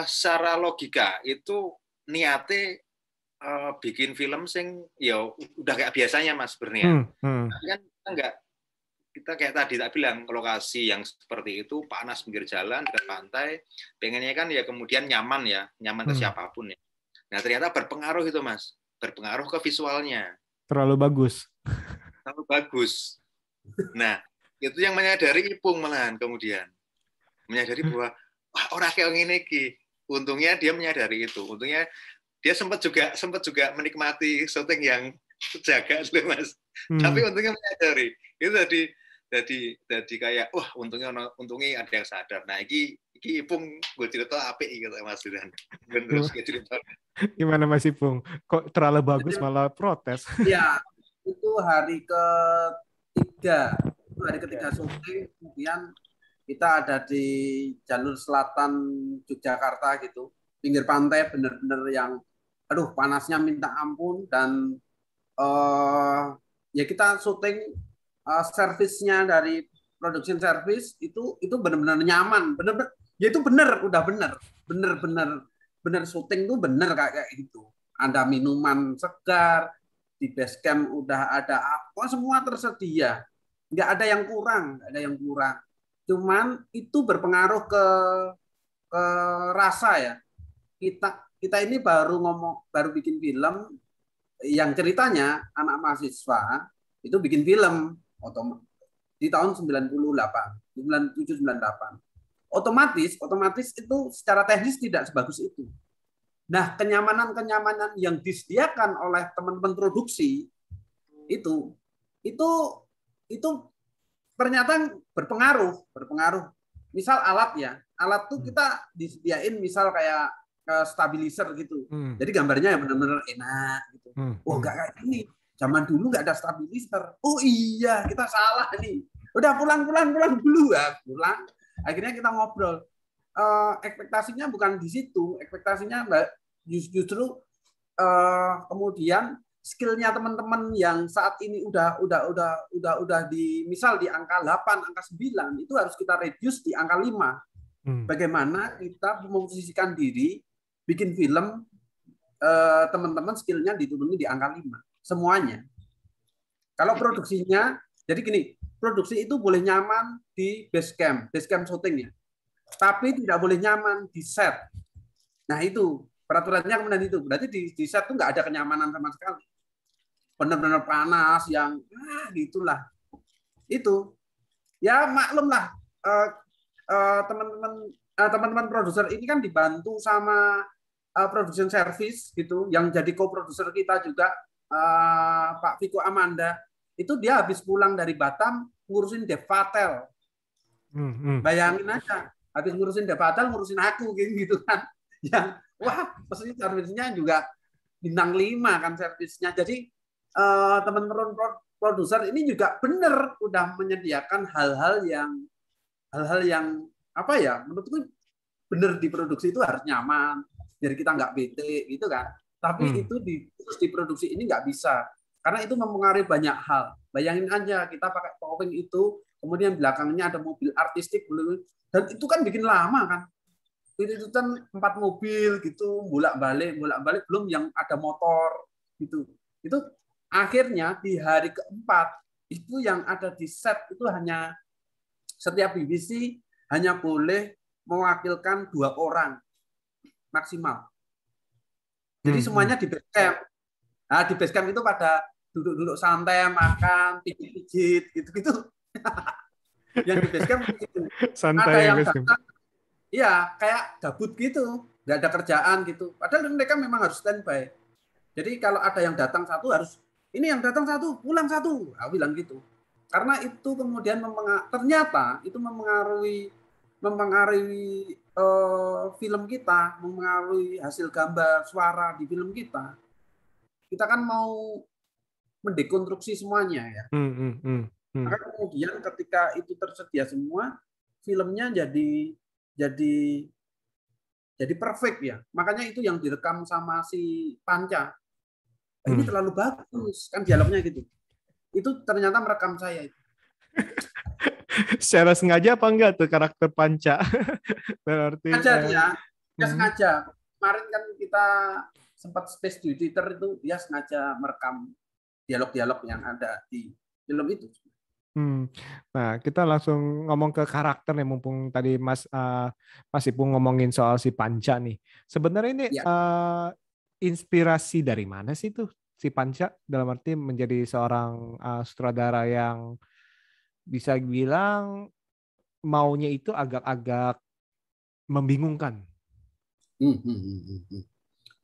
secara logika itu niate bikin film sing ya udah kayak biasanya Mas Bernia. Tapi kan kita kayak tadi tak bilang lokasi yang seperti itu panas pinggir jalan dekat pantai, pengennya kan ya kemudian nyaman ke siapapun ya. Nah ternyata berpengaruh itu Mas, berpengaruh ke visualnya. Terlalu bagus. Nah itu yang menyadari Ipung malahan kemudian menyadari bahwa orang kayak ngene iki. Untungnya dia menyadari itu. Untungnya dia sempat juga menikmati syuting yang terjaga loh Mas. Tapi untungnya menyadari. Itu jadi kayak untungnya ada yang sadar. Nah, iki Ipung gue cerita apik gitu Mas Diran. Bener cerita. Gimana Mas Ipung? Kok terlalu bagus malah protes? Iya, itu hari ketiga syuting, kemudian kita ada di jalur selatan Yogyakarta gitu, pinggir pantai bener-bener yang panasnya minta ampun dan ya kita syuting servisnya dari production service itu benar-benar nyaman, benar-benar ya itu benar syuting tuh bener kayak gitu. Ada minuman segar di base camp, udah ada apa semua tersedia, nggak ada yang kurang. Cuman itu berpengaruh ke rasa ya. Kita ini baru bikin film yang ceritanya anak mahasiswa itu bikin film di tahun 97-98. Otomatis itu secara teknis tidak sebagus itu. Nah, kenyamanan yang disediakan oleh teman-teman produksi itu ternyata berpengaruh. Misal alat tuh kita disediain misal kayak stabilizer gitu. Jadi gambarnya yang benar-benar enak gitu. Enggak kayak ini. Zaman dulu nggak ada stabilizer. Oh iya, kita salah nih. Udah pulang dulu ya, pulang. Akhirnya kita ngobrol. Ekspektasinya bukan di situ. Ekspektasinya justru kemudian skillnya teman-teman yang saat ini udah di misal di angka 8, angka 9 itu harus kita reduce di angka 5. Bagaimana kita memposisikan diri bikin film teman-teman skillnya dituruni di angka 5 semuanya. Kalau produksinya jadi gini, produksi itu boleh nyaman di base camp syutingnya. Tapi tidak boleh nyaman di set. Nah, itu peraturannya kemudian itu. Berarti di set itu nggak ada kenyamanan sama sekali. Benar-benar panas yang gitulah. Itu. Ya maklumlah teman-teman produser ini kan dibantu sama production service gitu, yang jadi co-producer kita juga Pak Viko Amanda. Itu dia habis pulang dari Batam ngurusin Dev Patel. Bayangin aja, habis ngurusin Dev Patel ngurusin aku gitu kan. Yang pasti servisnya juga bintang 5 kan servisnya. Jadi teman-teman produser ini juga benar udah menyediakan hal-hal yang apa ya, menurutku benar diproduksi itu harus nyaman, biar kita nggak bete gitu kan. Tapi itu terus diproduksi ini nggak bisa, karena itu mempengaruhi banyak hal. Bayangin aja kita pakai towing itu, kemudian belakangnya ada mobil artistik, dan itu kan bikin lama kan. Itu kan 4 mobil gitu, bolak-balik, belum yang ada motor gitu. Itu akhirnya di hari keempat itu yang ada di set itu hanya setiap BBC hanya boleh mewakilkan 2 orang maksimal. Jadi semuanya di base camp. Nah, di base camp itu pada duduk-duduk santai, makan, pijit-pijit gitu-gitu. Yang di base camp gitu. Santai ada yang base camp. datang, iya, kayak gabut gitu. nggak ada kerjaan gitu. Padahal mereka memang harus standby. Jadi kalau ada yang datang satu harus ini yang datang satu pulang satu, bilang gitu. Karena itu kemudian ternyata itu mempengaruhi film kita, mempengaruhi hasil gambar, suara di film kita. Kita kan mau mendekonstruksi semuanya ya. Maka kemudian ketika itu tersedia semua, filmnya jadi perfect ya. Makanya itu yang direkam sama si Panca. Ini terlalu bagus kan dialognya gitu. Itu ternyata merekam saya. Secara sengaja apa enggak tuh karakter Panca? Berarti sengaja dia sengaja. Kemarin kan kita sempat space di Twitter itu dia sengaja merekam dialog-dialog yang ada di film itu. Nah, kita langsung ngomong ke karakter nih, mumpung tadi Mas Ipung ngomongin soal si Panca nih. Sebenarnya ini inspirasi dari mana sih tuh si Panca dalam arti menjadi seorang sutradara yang bisa bilang maunya itu agak-agak membingungkan.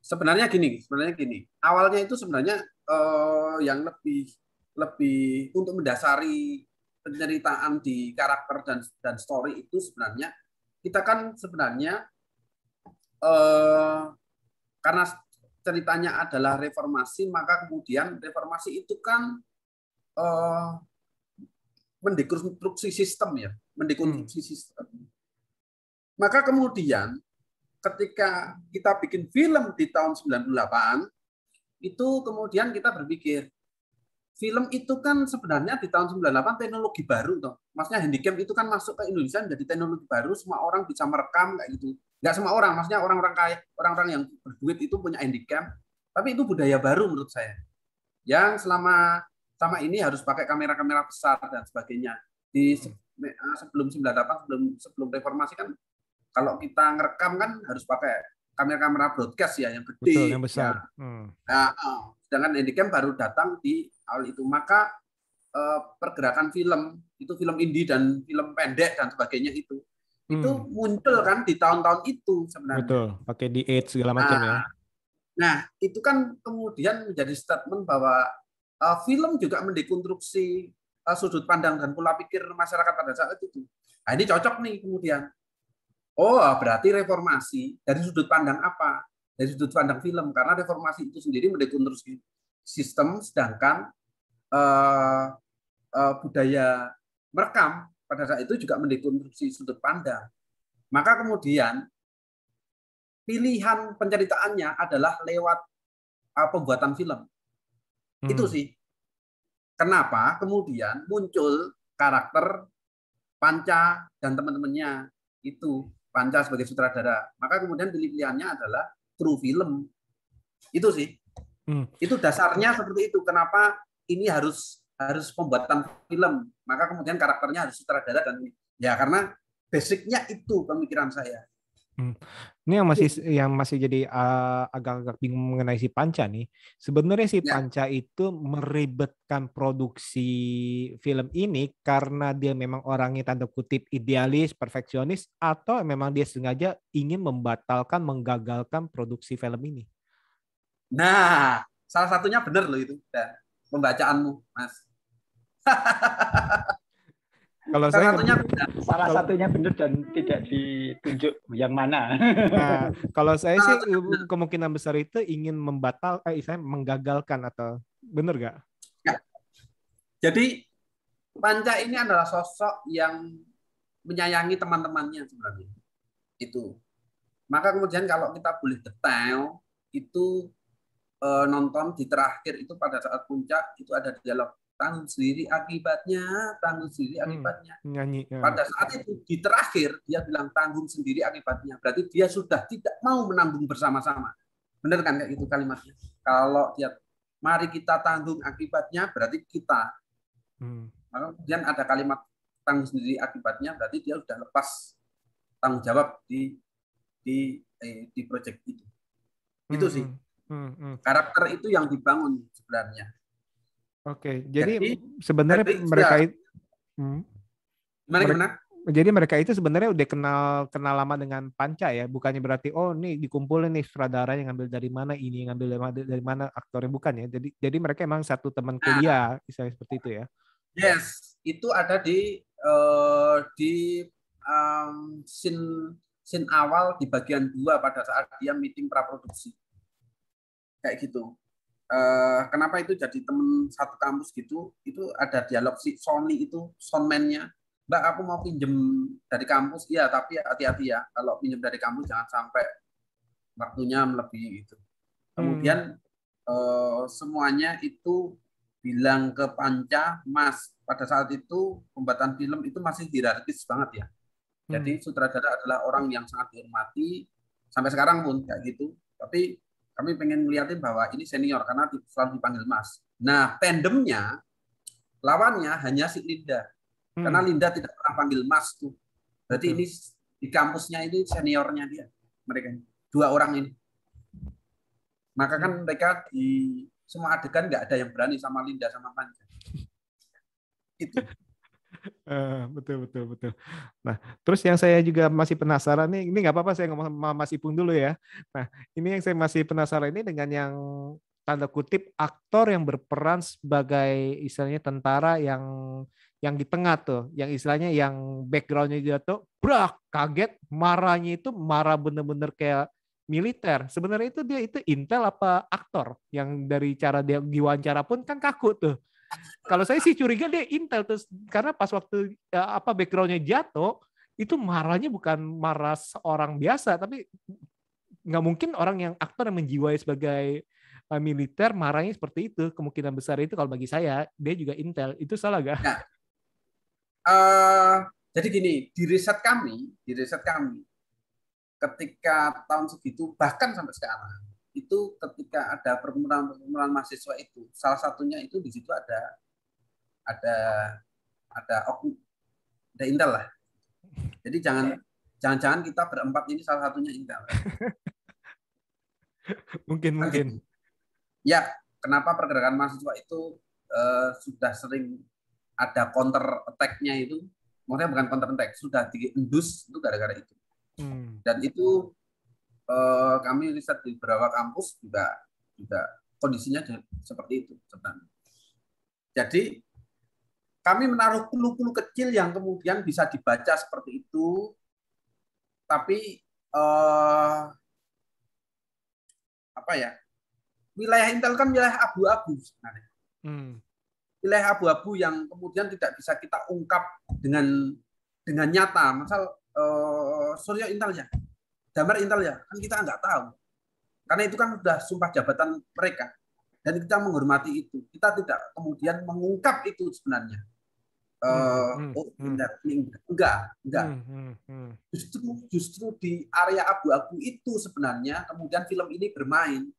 Sebenarnya gini. Awalnya itu sebenarnya yang lebih untuk mendasari penceritaan di karakter dan story itu sebenarnya kita kan sebenarnya karena ceritanya adalah reformasi, maka kemudian reformasi itu kan mendekonstruksi sistem ya, Maka kemudian ketika kita bikin film di tahun 98 itu kemudian kita berpikir film itu kan sebenarnya di tahun 98 teknologi baru toh. Maksudnya handycam itu kan masuk ke Indonesia menjadi teknologi baru, semua orang bisa merekam kayak gitu. Nggak semua orang, maksudnya orang-orang kaya, orang-orang yang berduit itu punya handycam, tapi itu budaya baru menurut saya. Yang selama ini harus pakai kamera-kamera besar dan sebagainya. Di sebelum 98, sebelum reformasi kan kalau kita ngerekam kan harus pakai kamera-kamera broadcast ya yang gede. Betul, yang besar. Ya. Sedangkan handycam baru datang di awal itu. Maka pergerakan film, itu film indie dan film pendek dan sebagainya itu muncul kan di tahun-tahun itu sebenarnya. Betul, pakai di-age segala macam ya. Nah, itu kan kemudian menjadi statement bahwa film juga mendekonstruksi sudut pandang dan pola pikir masyarakat pada saat itu. Nah, ini cocok nih kemudian. Oh, berarti reformasi dari sudut pandang apa? Dari sudut pandang film, karena reformasi itu sendiri mendekonstruksi sistem, sedangkan budaya merekam pada saat itu juga mendekonstruksi sudut pandang. Maka kemudian pilihan penceritaannya adalah lewat pembuatan film. Itu sih. Kenapa kemudian muncul karakter Panca dan teman-temannya itu. Panca sebagai sutradara. Maka kemudian pilihannya adalah kru film. Itu sih. Itu dasarnya seperti itu. Kenapa ini harus pembuatan film? Maka kemudian karakternya harus sutradara dan ya karena basicnya itu pemikiran saya. Ini yang masih jadi agak-agak bingung mengenai si Panca nih. Sebenarnya si Panca itu meribetkan produksi film ini karena dia memang orangnya tanda kutip idealis, perfeksionis, atau memang dia sengaja ingin membatalkan, menggagalkan produksi film ini. Nah, salah satunya benar loh itu, pembacaanmu, Mas. Kalau salah satunya benar dan tidak ditunjuk yang mana. Nah, kalau saya sih kemungkinan besar itu ingin menggagalkan atau benar nggak? Ya. Jadi Panca ini adalah sosok yang menyayangi teman-temannya sebenarnya. Itu. Maka kemudian kalau kita boleh detail itu nonton di terakhir itu pada saat puncak itu ada dialog tanggung sendiri akibatnya. Nyanyi, ya. Pada saat itu di terakhir dia bilang tanggung sendiri akibatnya. Berarti dia sudah tidak mau menanggung bersama-sama. Benar kan kayak itu kalimatnya? Kalau dia mari kita tanggung akibatnya berarti kita. Maka kemudian ada kalimat tanggung sendiri akibatnya berarti dia sudah lepas tanggung jawab di proyek itu. Itu sih. Karakter itu yang dibangun sebenarnya. Oke, jadi sebenarnya mereka itu gimana? Jadi mereka itu sebenarnya udah kenal lama dengan Panca ya, bukannya berarti oh nih dikumpulin nih sutradaranya ngambil dari mana, ini ngambil dari mana aktornya, bukan ya. Jadi mereka emang satu teman kuliah, misalnya seperti itu ya. Yes, itu ada di scene awal di bagian 2 pada saat dia meeting praproduksi. Kayak gitu. Kenapa itu jadi teman satu kampus gitu? Itu ada dialog si Sony itu, soundman-nya. Mbak, aku mau pinjem dari kampus. Iya, tapi hati-hati ya. Kalau pinjem dari kampus jangan sampai waktunya melebihi itu. Kemudian semuanya itu bilang ke Panca, Mas, pada saat itu pembuatan film itu masih hierarkis banget ya. Jadi sutradara adalah orang yang sangat dihormati sampai sekarang pun kayak gitu. Tapi kami pengen melihatin bahwa ini senior karena selalu dipanggil Mas. Nah, tandemnya lawannya hanya si Linda. Karena Linda tidak pernah panggil Mas tuh. Berarti ini di kampusnya ini seniornya dia. Mereka 2 orang ini. Maka kan mereka di semua adegan nggak ada yang berani sama Linda sama Panca. Itu. Betul. Nah, terus yang saya juga masih penasaran nih, ini nggak apa-apa saya ngomong sama Mas Ipung dulu ya. Nah, ini yang saya masih penasaran ini dengan yang tanda kutip aktor yang berperan sebagai istilahnya tentara yang di tengah tuh, yang istilahnya yang backgroundnya dia tuh brak kaget, marahnya itu marah bener-bener kayak militer. Sebenarnya itu dia itu intel apa aktor? Yang dari cara dia diwawancara pun kan kaku tuh. Kalau saya sih curiga dia intel terus karena pas waktu backgroundnya jatuh itu marahnya bukan marah seorang biasa, tapi nggak mungkin orang yang aktor yang menjiwai sebagai militer marahnya seperti itu. Kemungkinan besar itu kalau bagi saya dia juga intel. Itu salah gak? Nah, jadi gini, di riset kami ketika tahun segitu bahkan sampai sekarang itu ketika ada perkumpulan mahasiswa itu salah satunya itu di situ ada intel lah. Jadi jangan kita berempat ini salah satunya intel. Mungkin. Ya, kenapa pergerakan mahasiswa itu sudah sering ada counter attack-nya itu, maksudnya bukan counter attack, sudah diendus itu gara-gara itu. Dan itu kami riset di beberapa kampus juga kondisinya seperti itu sebenarnya. Jadi kami menaruh clue-clue kecil yang kemudian bisa dibaca seperti itu, tapi wilayah intel kan wilayah abu-abu sebenarnya. Wilayah abu-abu yang kemudian tidak bisa kita ungkap dengan nyata. Misal Suryo intel ya, Damar intel ya, kan kita nggak tahu. Karena itu kan sudah sumpah jabatan mereka. Dan kita menghormati itu. Kita tidak kemudian mengungkap itu sebenarnya. Enggak. Justru di area abu-abu itu sebenarnya kemudian film ini bermain.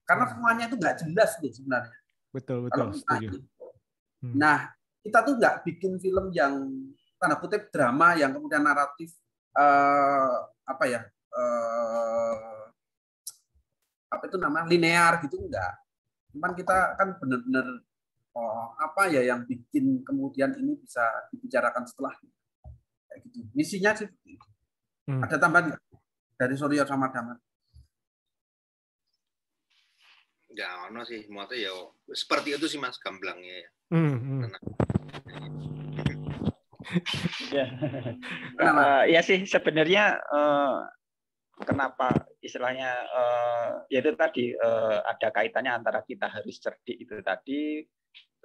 Karena semuanya itu nggak jelas nih sebenarnya. Betul. Setuju. Nah, kita tuh nggak bikin film yang tanda kutip drama yang kemudian naratif linear gitu, enggak. Cuman kita kan benar-benar apa ya yang bikin kemudian ini bisa dibicarakan setelah kayak gitu. Misinya sih itu. Ada tambahan dari Suryo sama Damar? Enggak ono sih, maksudnya ya seperti itu sih Mas gamblangnya ya. Ya sih sebenarnya kenapa istilahnya yaitu tadi ada kaitannya antara kita harus cerdik itu tadi,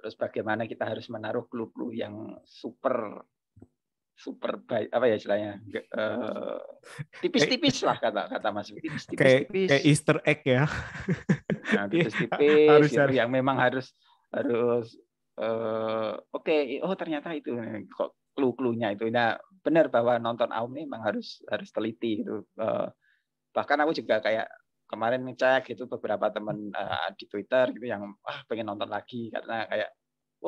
terus bagaimana kita harus menaruh clue-clue yang super baik apa ya istilahnya tipis-tipis lah kata Mas, tipis-tipis kayak Easter egg ya. Nah, tipis-tipis gitu, yang memang harus oke, ternyata itu kok clue-cluenya itu. Nah, benar bahwa nonton Aum ini memang harus teliti gitu. Bahkan aku juga kayak kemarin ngecek gitu beberapa teman di Twitter gitu yang pengen nonton lagi karena kayak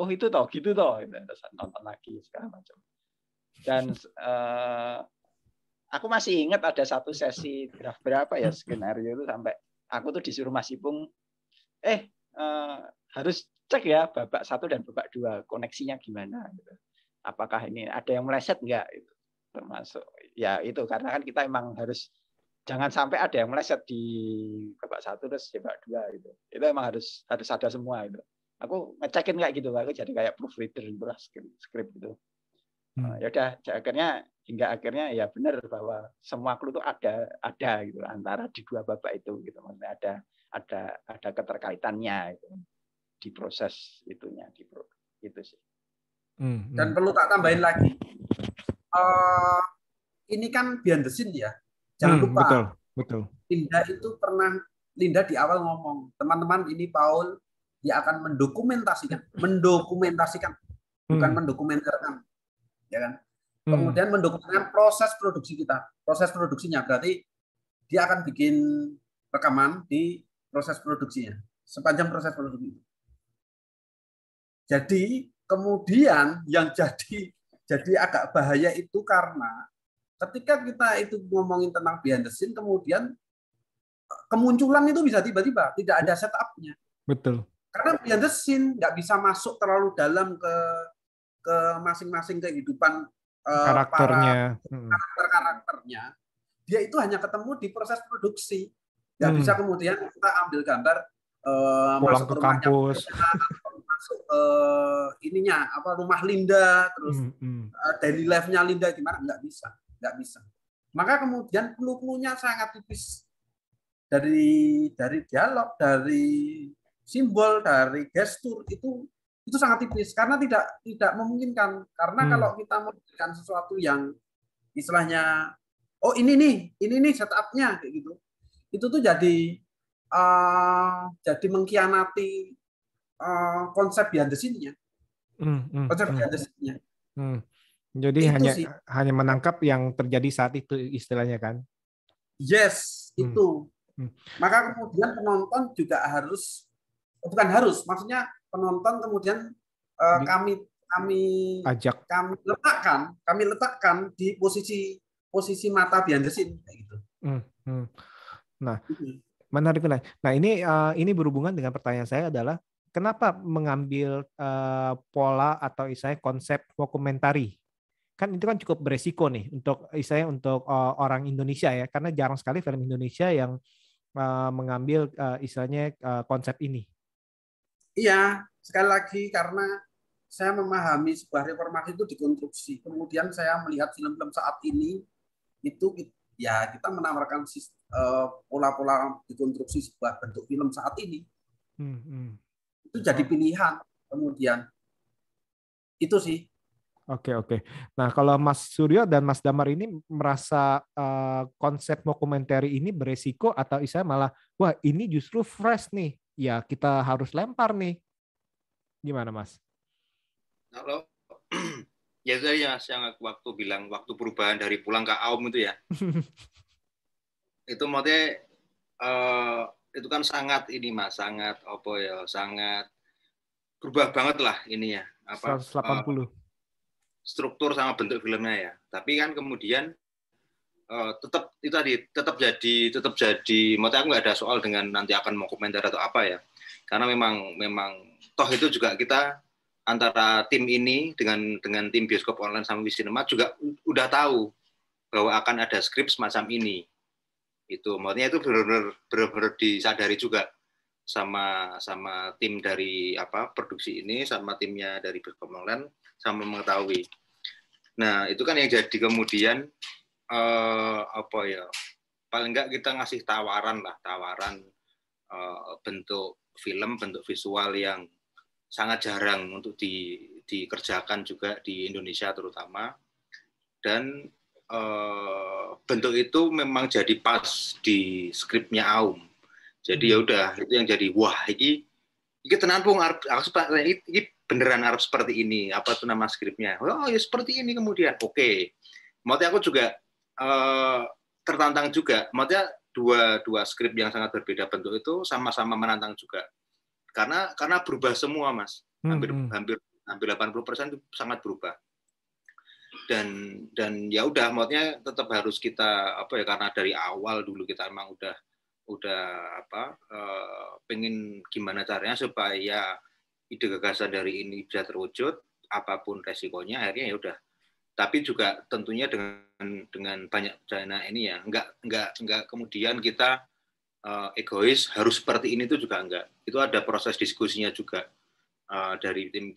itu toh gitu toh gitu. Terus nonton lagi segala macam. Dan aku masih ingat ada satu sesi draft berapa ya skenario itu sampai aku tuh disuruh Mas Ipung harus cek ya babak 1 dan babak 2 koneksinya gimana gitu. Apakah ini ada yang meleset enggak gitu. termasuk ya itu karena kan kita emang harus jangan sampai ada yang meleset di babak 1 terus babak 2 gitu. Itu emang harus ada semua itu. Aku ngecekin kayak gitu, aku jadi kayak proofreader gitu lah skrip gitu. Ya udah hingga akhirnya ya benar bahwa semua clue itu ada gitu antara di 2 babak itu gitu. Maksudnya ada keterkaitannya gitu di proses itunya gitu sih. Dan perlu tak tambahin lagi. Ini kan behind the scene ya. Jangan lupa. Betul. Linda di awal ngomong, teman-teman ini Paul dia akan mendokumentasikan, bukan mendokumenterkan, ya kan? Kemudian mendokumentasikan proses produksi kita, proses produksinya berarti dia akan bikin rekaman di proses produksinya, sepanjang proses produksi. Jadi kemudian yang jadi agak bahaya itu karena ketika kita itu ngomongin tentang behind the scene, kemudian kemunculan itu bisa tiba-tiba, tidak ada setup-nya. Betul. Karena behind the scene nggak bisa masuk terlalu dalam ke masing-masing kehidupan karakternya. Karakternya. Dia itu hanya ketemu di proses produksi. Nggak bisa kemudian kita ambil gambar pulang masuk ke kampus. Masuk rumah Linda, terus daily life-nya Linda gimana? Nggak bisa. Maka kemudian clue-cluenya sangat tipis. Dari dialog, dari simbol, dari gestur itu sangat tipis karena tidak memungkinkan. Karena kalau kita memberikan sesuatu yang istilahnya ini nih setup-nya kayak gitu. Itu tuh jadi mengkhianati konsep behind the scene-nya. Konsep behind the scene-nya. Jadi hanya menangkap yang terjadi saat itu istilahnya kan. Yes, itu. Maka kemudian penonton juga maksudnya penonton kemudian kami letakkan di posisi mata behind the scene kayak gitu. Nah, menarik. Nah, ini berhubungan dengan pertanyaan saya adalah kenapa mengambil pola atau istilahnya konsep dokumentari? Kan itu kan cukup beresiko nih untuk orang Indonesia ya, karena jarang sekali film Indonesia yang mengambil istilahnya konsep ini. Iya, sekali lagi karena saya memahami sebuah reformasi itu dikonstruksi. Kemudian saya melihat film-film saat ini itu ya kita menawarkan pola-pola dikonstruksi sebuah bentuk film saat ini. Itu jadi pilihan kemudian. Itu sih. Oke. Nah, kalau Mas Suryo dan Mas Damar ini merasa konsep dokumenter ini beresiko atau malah wah ini justru fresh nih, ya kita harus lempar nih. Gimana Mas? Kalau ya tadi Mas yang waktu bilang waktu perubahan dari pulang ke Aum itu ya, itu maksudnya itu kan sangat ini Mas, sangat berubah banget lah ininya 180. Struktur sama bentuk filmnya ya. Tapi kan kemudian tetap jadi maksudnya aku nggak ada soal dengan nanti akan mau komentar atau apa ya. Karena memang toh itu juga kita antara tim ini dengan tim bioskop online sama Wisinema juga udah tahu bahwa akan ada skrip semacam ini. Itu maksudnya itu benar-benar disadari juga sama tim dari produksi ini sama timnya dari bioskop online sama mengetahui. Nah, itu kan yang jadi kemudian paling enggak kita ngasih tawaran bentuk film, bentuk visual yang sangat jarang untuk dikerjakan juga di Indonesia terutama. Dan bentuk itu memang jadi pas di skripnya Aum. Jadi ya udah itu yang jadi wah ini tenan pun ini beneran harus seperti ini, apa tuh nama skripnya? Oh ya seperti ini kemudian. Oke. Maksudnya aku juga tertantang juga. Maksudnya dua skrip yang sangat berbeda bentuk itu sama-sama menantang juga. Karena berubah semua, Mas. Hampir 80% itu sangat berubah. Dan ya udah maksudnya tetap harus kita karena dari awal dulu kita emang udah pengen gimana caranya supaya ide gagasan dari ini bisa terwujud apapun resikonya, akhirnya ya udah tapi juga tentunya dengan banyak dana ini ya, enggak kemudian kita egois harus seperti ini, itu juga enggak. Itu ada proses diskusinya juga dari tim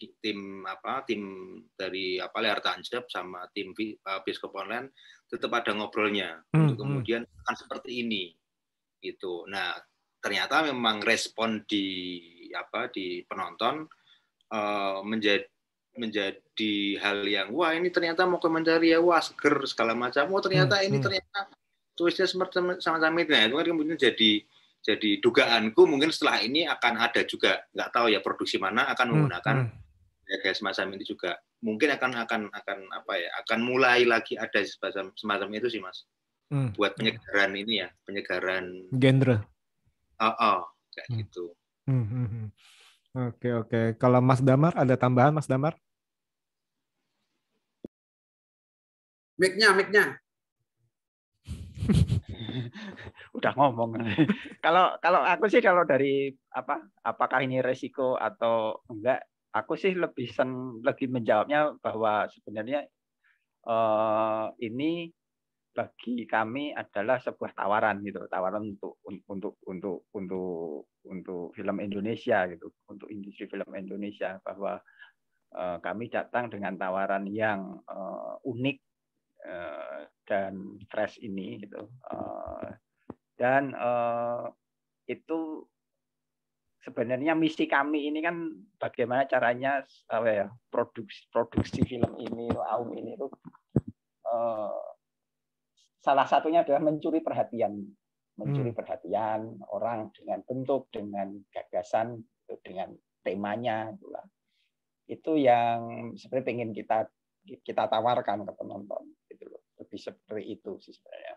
dari Layar Tancap sama tim Bioskop Online, tetap ada ngobrolnya untuk kemudian akan seperti ini gitu. Nah, ternyata memang respon di penonton menjadi hal yang wah ini ternyata mau komentar ya, wah seger segala macam, ternyata ini ternyata tulisnya sama-sama itu. Nah, itu kan kemudian jadi dugaanku mungkin setelah ini akan ada juga, nggak tahu ya produksi mana akan menggunakan kayak semacam ini juga, mungkin akan mulai lagi ada semacam itu sih Mas, buat penyegaran ini ya, penyegaran genre. Kayak gitu. Oke. Kalau Mas Damar ada tambahan, Mas Damar? Mic-nya. Udah ngomong. Kalau aku sih, kalau dari apakah ini resiko atau enggak, aku sih lebih menjawabnya bahwa sebenarnya ini bagi kami adalah sebuah tawaran gitu, tawaran untuk film Indonesia gitu, untuk industri film Indonesia, bahwa kami datang dengan tawaran yang unik dan fresh ini gitu, dan itu sebenarnya misi kami ini kan bagaimana caranya produksi film ini, Aum ini itu salah satunya adalah mencuri perhatian orang dengan bentuk, dengan gagasan, dengan temanya, itu yang sebenarnya pengen kita tawarkan ke penonton gitu loh. Lebih seperti itu sih sebenarnya.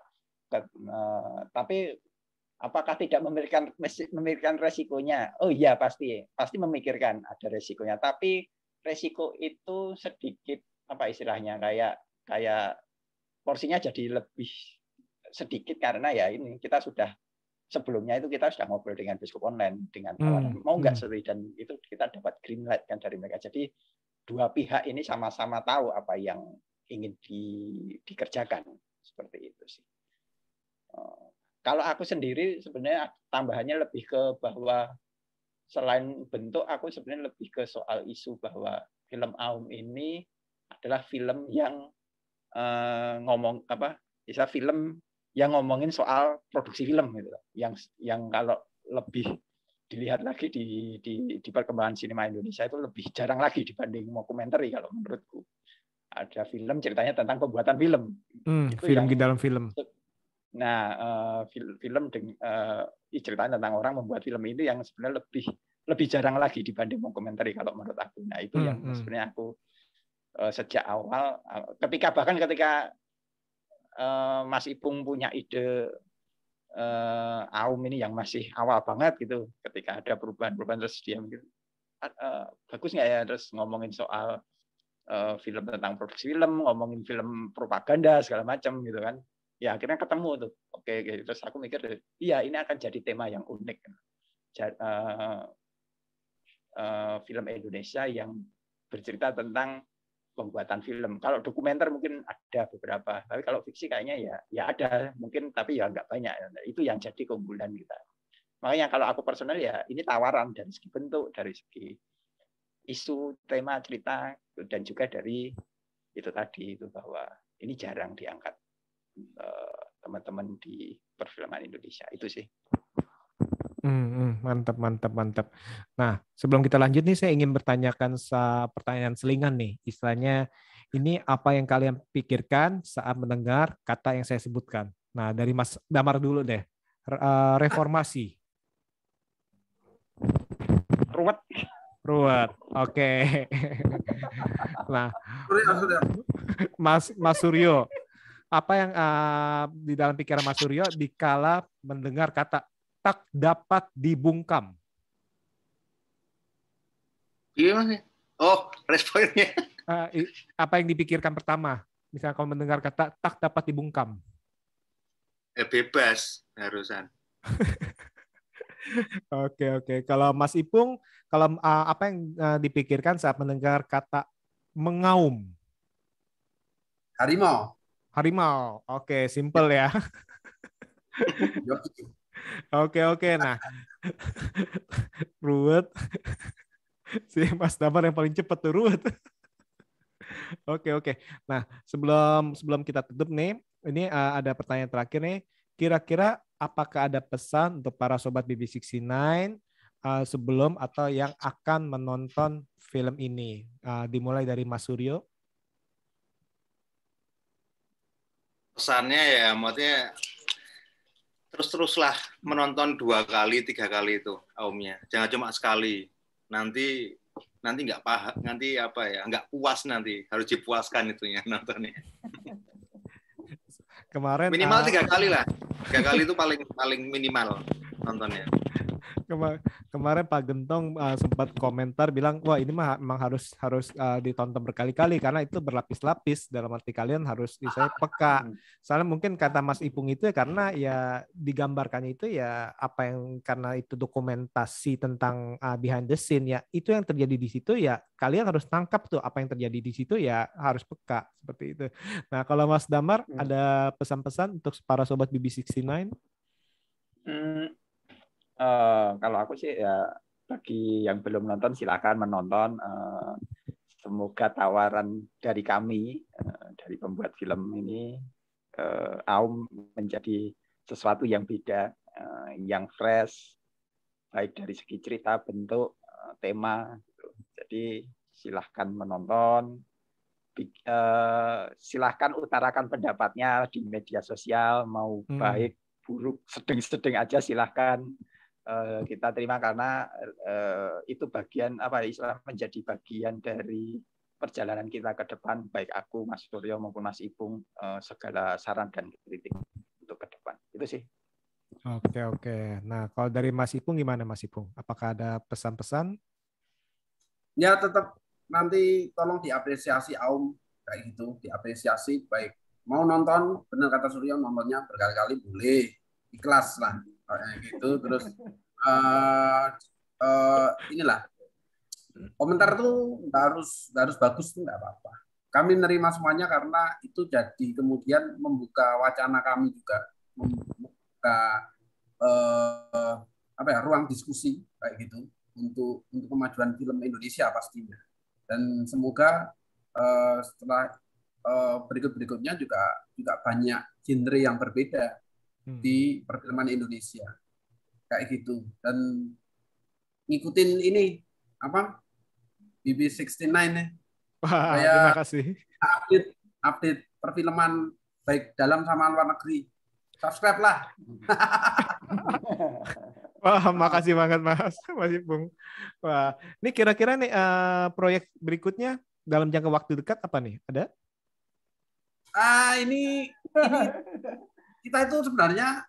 Tapi apakah tidak memikirkan resikonya? Oh iya, pasti memikirkan ada resikonya, tapi resiko itu sedikit istilahnya kayak porsinya jadi lebih sedikit, karena ya ini kita sebelumnya sudah ngobrol dengan Bioskop Online dengan tawaran mau nggak seri, dan itu kita dapat green light kan dari mereka. Jadi dua pihak ini sama-sama tahu apa yang ingin dikerjakan, seperti itu sih. Kalau aku sendiri sebenarnya tambahannya lebih ke bahwa selain bentuk, aku sebenarnya lebih ke soal isu bahwa film Aum ini adalah film yang film yang ngomongin soal produksi film gitu, yang kalau lebih dilihat lagi di perkembangan sinema Indonesia itu lebih jarang lagi dibanding dokumenter kalau menurutku. Ada film ceritanya tentang pembuatan film. Itu film di dalam film. Nah, film ceritanya tentang orang membuat film itu yang sebenarnya lebih jarang lagi dibanding dokumenter kalau menurut aku. Nah, itu yang sebenarnya aku sejak awal, ketika Mas Ipung punya ide Aum ini yang masih awal banget gitu, ketika ada perubahan terus dia mikir bagus nggak ya, terus ngomongin soal film tentang produksi film, ngomongin film propaganda segala macam gitu kan, ya akhirnya ketemu tuh. Oke, terus aku mikir iya ini akan jadi tema yang unik, film Indonesia yang bercerita tentang pembuatan film. Kalau dokumenter mungkin ada beberapa, tapi kalau fiksi kayaknya ya ada mungkin, tapi ya nggak banyak. Itu yang jadi keunggulan kita. Makanya kalau aku personal ya ini tawaran dari segi bentuk, dari segi isu, tema, cerita, dan juga dari itu tadi itu bahwa ini jarang diangkat teman-teman di perfilman Indonesia. Itu sih. Mantap. Nah, sebelum kita lanjut nih, saya ingin bertanyakan pertanyaan selingan nih. Istilahnya, ini apa yang kalian pikirkan saat mendengar kata yang saya sebutkan? Nah, dari Mas Damar dulu deh. Reformasi. Ruwet. Oke. Nah, Mas Suryo, apa yang di dalam pikiran Mas Suryo dikala mendengar kata tak dapat dibungkam? Iya Mas. Oh, responnya. Apa yang dipikirkan pertama? Misalnya kalau mendengar kata tak dapat dibungkam. Bebas harusan. Oke. Kalau Mas Ipung, kalau apa yang dipikirkan saat mendengar kata mengaum? Harimau. Harimau. Oke, simple ya. Oke. Nah, Ruwet. Si Mas Damar yang paling cepat tuh, Ruwet. Oke. Nah, sebelum kita tutup nih, ini ada pertanyaan terakhir nih. Kira-kira apakah ada pesan untuk para sobat BB69 sebelum atau yang akan menonton film ini? Dimulai dari Mas Suryo. Pesannya ya, maksudnya terus-teruslah menonton 2 kali, 3 kali itu Aumnya. Jangan cuma sekali. Nanti nggak paham, nanti nggak puas, nanti harus dipuaskan itunya nontonnya. Kemarin minimal 3 kali lah. 3 kali itu paling minimal nontonnya. Kemarin Pak Gentong sempat komentar bilang, wah ini mah memang harus ditonton berkali-kali karena itu berlapis-lapis, dalam arti kalian harus saya peka. Soalnya mungkin kata Mas Ipung itu ya karena ya digambarkannya itu ya apa yang karena itu dokumentasi tentang behind the scene ya, itu yang terjadi di situ ya kalian harus tangkap tuh apa yang terjadi di situ ya harus peka seperti itu. Nah kalau Mas Damar ada pesan-pesan untuk para sobat BB69? Kalau aku sih ya bagi yang belum nonton silakan menonton. Semoga tawaran dari kami, dari pembuat film ini, Aum menjadi sesuatu yang beda, yang fresh, baik dari segi cerita, bentuk, tema. Jadi silahkan menonton. Silahkan utarakan pendapatnya di media sosial, mau baik, buruk, sedang-sedang aja silahkan. Kita terima karena itu bagian menjadi bagian dari perjalanan kita ke depan, baik aku, Mas Suryo maupun Mas Ipung, segala saran dan kritik untuk ke depan. Itu sih. Oke. Nah, kalau dari Mas Ipung gimana Mas Ipung? Apakah ada pesan-pesan? Ya tetap nanti tolong diapresiasi Aum kayak gitu, diapresiasi baik mau nonton, benar kata Suryo, nontonnya berkali-kali boleh, ikhlas lah kayak gitu. Terus inilah komentar tuh nggak harus bagus tuh nggak apa-apa. Kami menerima semuanya karena itu jadi kemudian membuka wacana kami juga, membuka ruang diskusi kayak gitu untuk kemajuan film Indonesia pastinya. Dan semoga setelah berikutnya juga banyak genre yang berbeda di perfilman Indonesia kayak gitu, dan ngikutin ini BB69 nih. Wah, terima kasih. Update perfilman baik dalam sama luar negeri. Subscribe lah. Wah, makasih banget Mas Ipung. Wah, ini kira-kira nih proyek berikutnya dalam jangka waktu dekat apa nih? Ada? Ini kita itu sebenarnya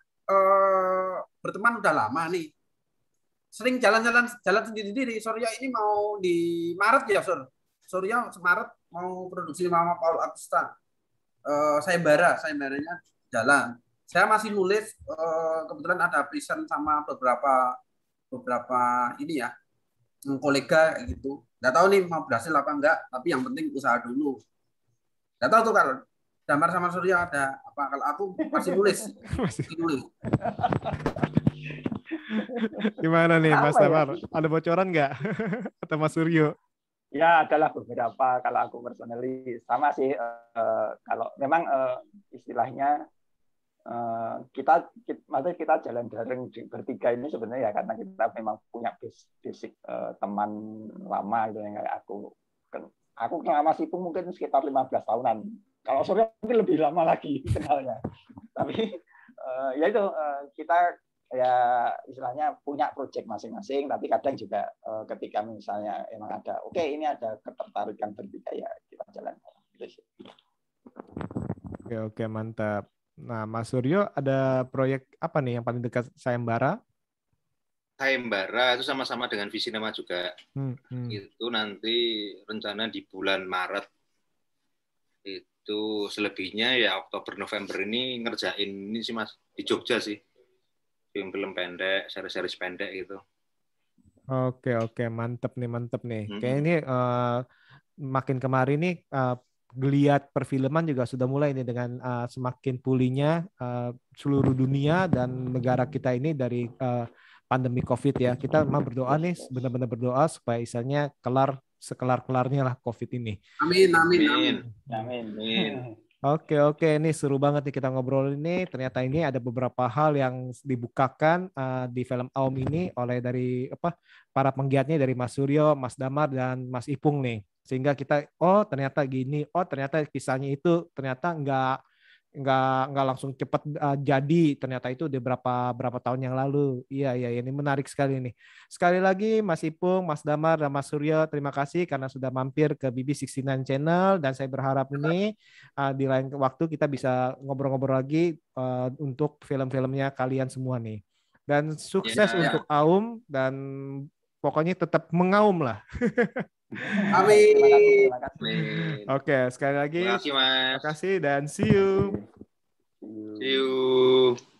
berteman udah lama nih. Sering jalan sendiri-sendiri. Surya ini mau di Maret ya, Surya Maret mau produksi sama Paul Agusta. Sayembaranya jalan. Saya masih nulis, kebetulan ada present sama beberapa ini ya, kolega gitu. Nggak tahu nih mau berhasil apa enggak, tapi yang penting usaha dulu. Nggak tahu tuh kalau Damar sama Surya ada apa, kalau aku masih nulis. Gimana nih Mas Damar? Ada bocoran nggak? Atau Mas Suryo? Ya, adalah beberapa. Kalau aku personally sama sih. Kalau memang istilahnya kita jalan bareng bertiga ini sebenarnya ya karena kita memang punya basic teman lama gitu yang kayak aku kenal Mas Ipung mungkin sekitar 15 tahunan. Kalau Surya mungkin lebih lama lagi kenalnya. Tapi ya itu kita ya istilahnya punya proyek masing-masing, tapi kadang juga ketika misalnya emang ada ini ada ketertarikan berbeda ya kita jalan gitu sih. Oke, mantap. Nah, Mas Suryo ada proyek apa nih yang paling dekat Sayembara? Sayembara itu sama-sama dengan Visinema juga. Itu nanti rencana di bulan Maret. Itu selebihnya ya Oktober November ini ngerjain ini sih Mas di Jogja sih. Film-film pendek, seri-seri pendek gitu. Oke, mantep nih. Kayaknya ini makin kemarin nih geliat perfilman juga sudah mulai ini dengan semakin pulihnya seluruh dunia dan negara kita ini dari pandemi COVID ya. Kita memang berdoa nih, benar-benar berdoa supaya istilahnya sekelar-kelarnya lah COVID ini. Amin, amin, amin. Amin. Oke, ini seru banget nih kita ngobrol ini. Ternyata ini ada beberapa hal yang dibukakan di film Aum ini oleh dari para penggiatnya dari Mas Suryo, Mas Damar dan Mas Ipung nih. Sehingga kita ternyata gini, ternyata kisahnya itu ternyata nggak langsung cepat jadi, ternyata itu udah berapa tahun yang lalu. Iya ini menarik sekali nih. Sekali lagi Mas Ipung, Mas Damar dan Mas Suryo, terima kasih karena sudah mampir ke BB69 Channel, dan saya berharap ini di lain waktu kita bisa ngobrol-ngobrol lagi untuk film-filmnya kalian semua nih. Dan sukses untuk Aum, dan pokoknya tetap mengaum lah. Amin. Terima kasih. Oke, sekali lagi Terima kasih, Mas. terima kasih dan see you. See you.